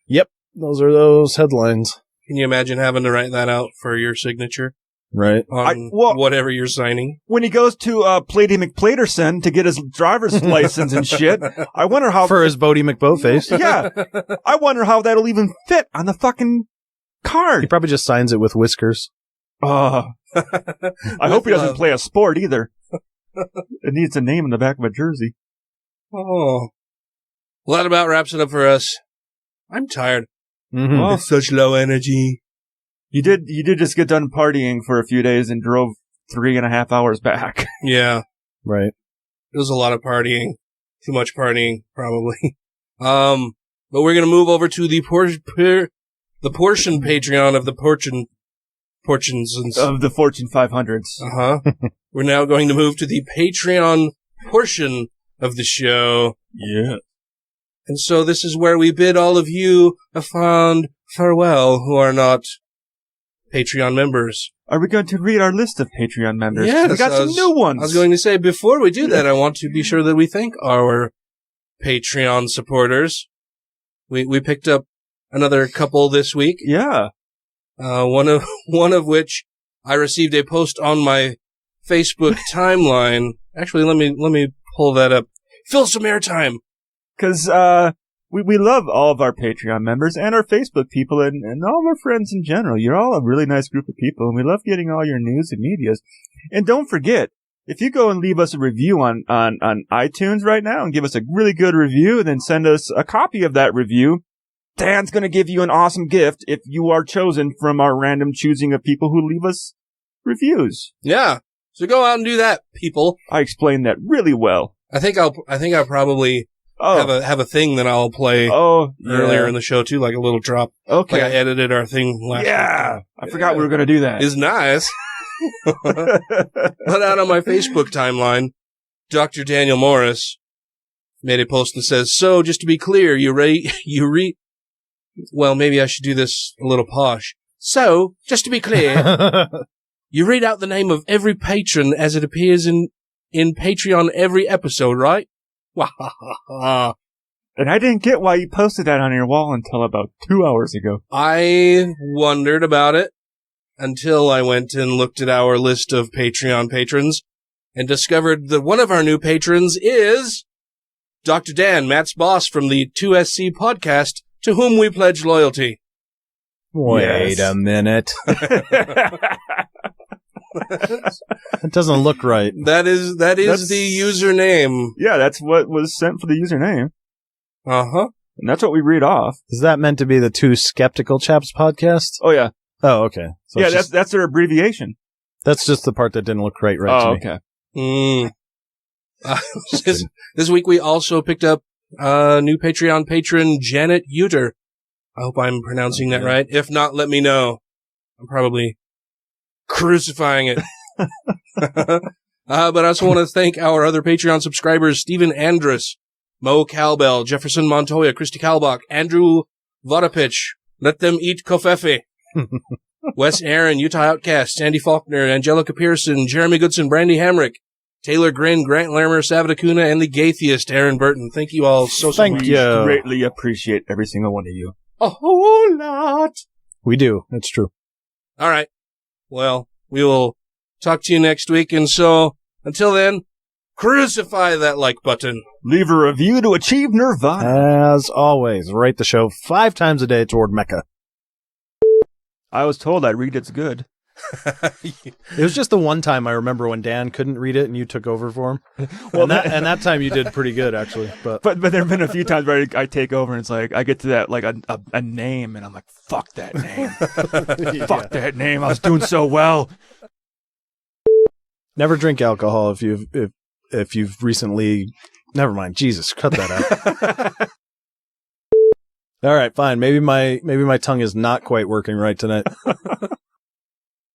Yep, those are those headlines. Can you imagine having to write that out for your signature? Right. On whatever you're signing. When he goes to Plady McPlaterson to get his driver's license and shit, I wonder how... For his Bodie McBoatface. Yeah. I wonder how that'll even fit on the fucking card. He probably just signs it with whiskers. I hope he doesn't play a sport either. It needs a name in the back of a jersey. Oh. Well, that about wraps it up for us. I'm tired. Mm-hmm. Oh, such low energy. You did just get done partying for a few days and drove 3.5 hours back. Yeah. Right. It was a lot of partying. Too much partying, probably. But we're going to move over to the portion Patreon of the portions of the Fortune 500s. Uh-huh. We're now going to move to the Patreon portion of the show. Yeah. And so this is where we bid all of you a fond farewell who are not Patreon members. Are we going to read our list of Patreon members? Yes, we got some new ones. I was going to say, before we do that, I want to be sure that we thank our Patreon supporters. We picked up another couple this week. Yeah. One of which I received a post on my Facebook timeline. Actually, let me pull that up. Fill some airtime. Because we love all of our Patreon members and our Facebook people and all of our friends in general. You're all a really nice group of people, and we love getting all your news and medias. And don't forget, if you go and leave us a review on iTunes right now and give us a really good review, and then send us a copy of that review, Dan's going to give you an awesome gift if you are chosen from our random choosing of people who leave us reviews. Yeah. So go out and do that, people. I explained that really well. I think I'll probably have a thing that I'll play earlier in the show too, like a little drop. Okay. Like I edited our thing last week. I forgot we were going to do that. It's nice. But out on my Facebook timeline, Dr. Daniel Morris made a post that says, "So, just to be clear, well, maybe I should do this a little posh. So, just to be clear, you read out the name of every patron as it appears in Patreon every episode, right?" And I didn't get why you posted that on your wall until about 2 hours ago. I wondered about it until I went and looked at our list of Patreon patrons and discovered that one of our new patrons is Dr. Dan, Matt's boss from the 2SC podcast, to whom we pledge loyalty. Wait a minute. It doesn't look right. That's the username. Yeah, that's what was sent for the username. Uh-huh. And that's what we read off. Is that meant to be the Two Skeptical Chaps podcast? Oh, yeah. Oh, okay. So yeah, that's their abbreviation. That's just the part that didn't look right to me. Okay. This week we also picked up new Patreon patron Janet Uter. I hope I'm pronouncing that right. If not, let me know. I'm probably crucifying it. But I also want to thank our other Patreon subscribers, Stephen Andrus, Mo Cowbell, Jefferson Montoya, Christy Kalbach, Andrew Vodapich, Let Them Eat Kofefe, Wes Aaron, Utah Outcast, Sandy Faulkner, Angelica Pearson, Jeremy Goodson, Brandy Hamrick, Taylor Grin, Grant Lermer, Savadakuna, and the Gaytheist, Aaron Burton. Thank you all so much. We greatly appreciate every single one of you. A whole lot. We do. It's true. All right. Well, we will talk to you next week. And so, until then, crucify that like button. Leave a review to achieve nirvana. As always, rate the show 5 times a day toward Mecca. I was told I read it's good. It was just the one time I remember when Dan couldn't read it and you took over for him. Well, and that time you did pretty good, actually. But there have been a few times where I take over and it's like I get to that like a name and I'm like, fuck that name. Fuck that name. I was doing so well. Never drink alcohol if you've recently. Never mind. Jesus, cut that out. All right, fine. Maybe my tongue is not quite working right tonight.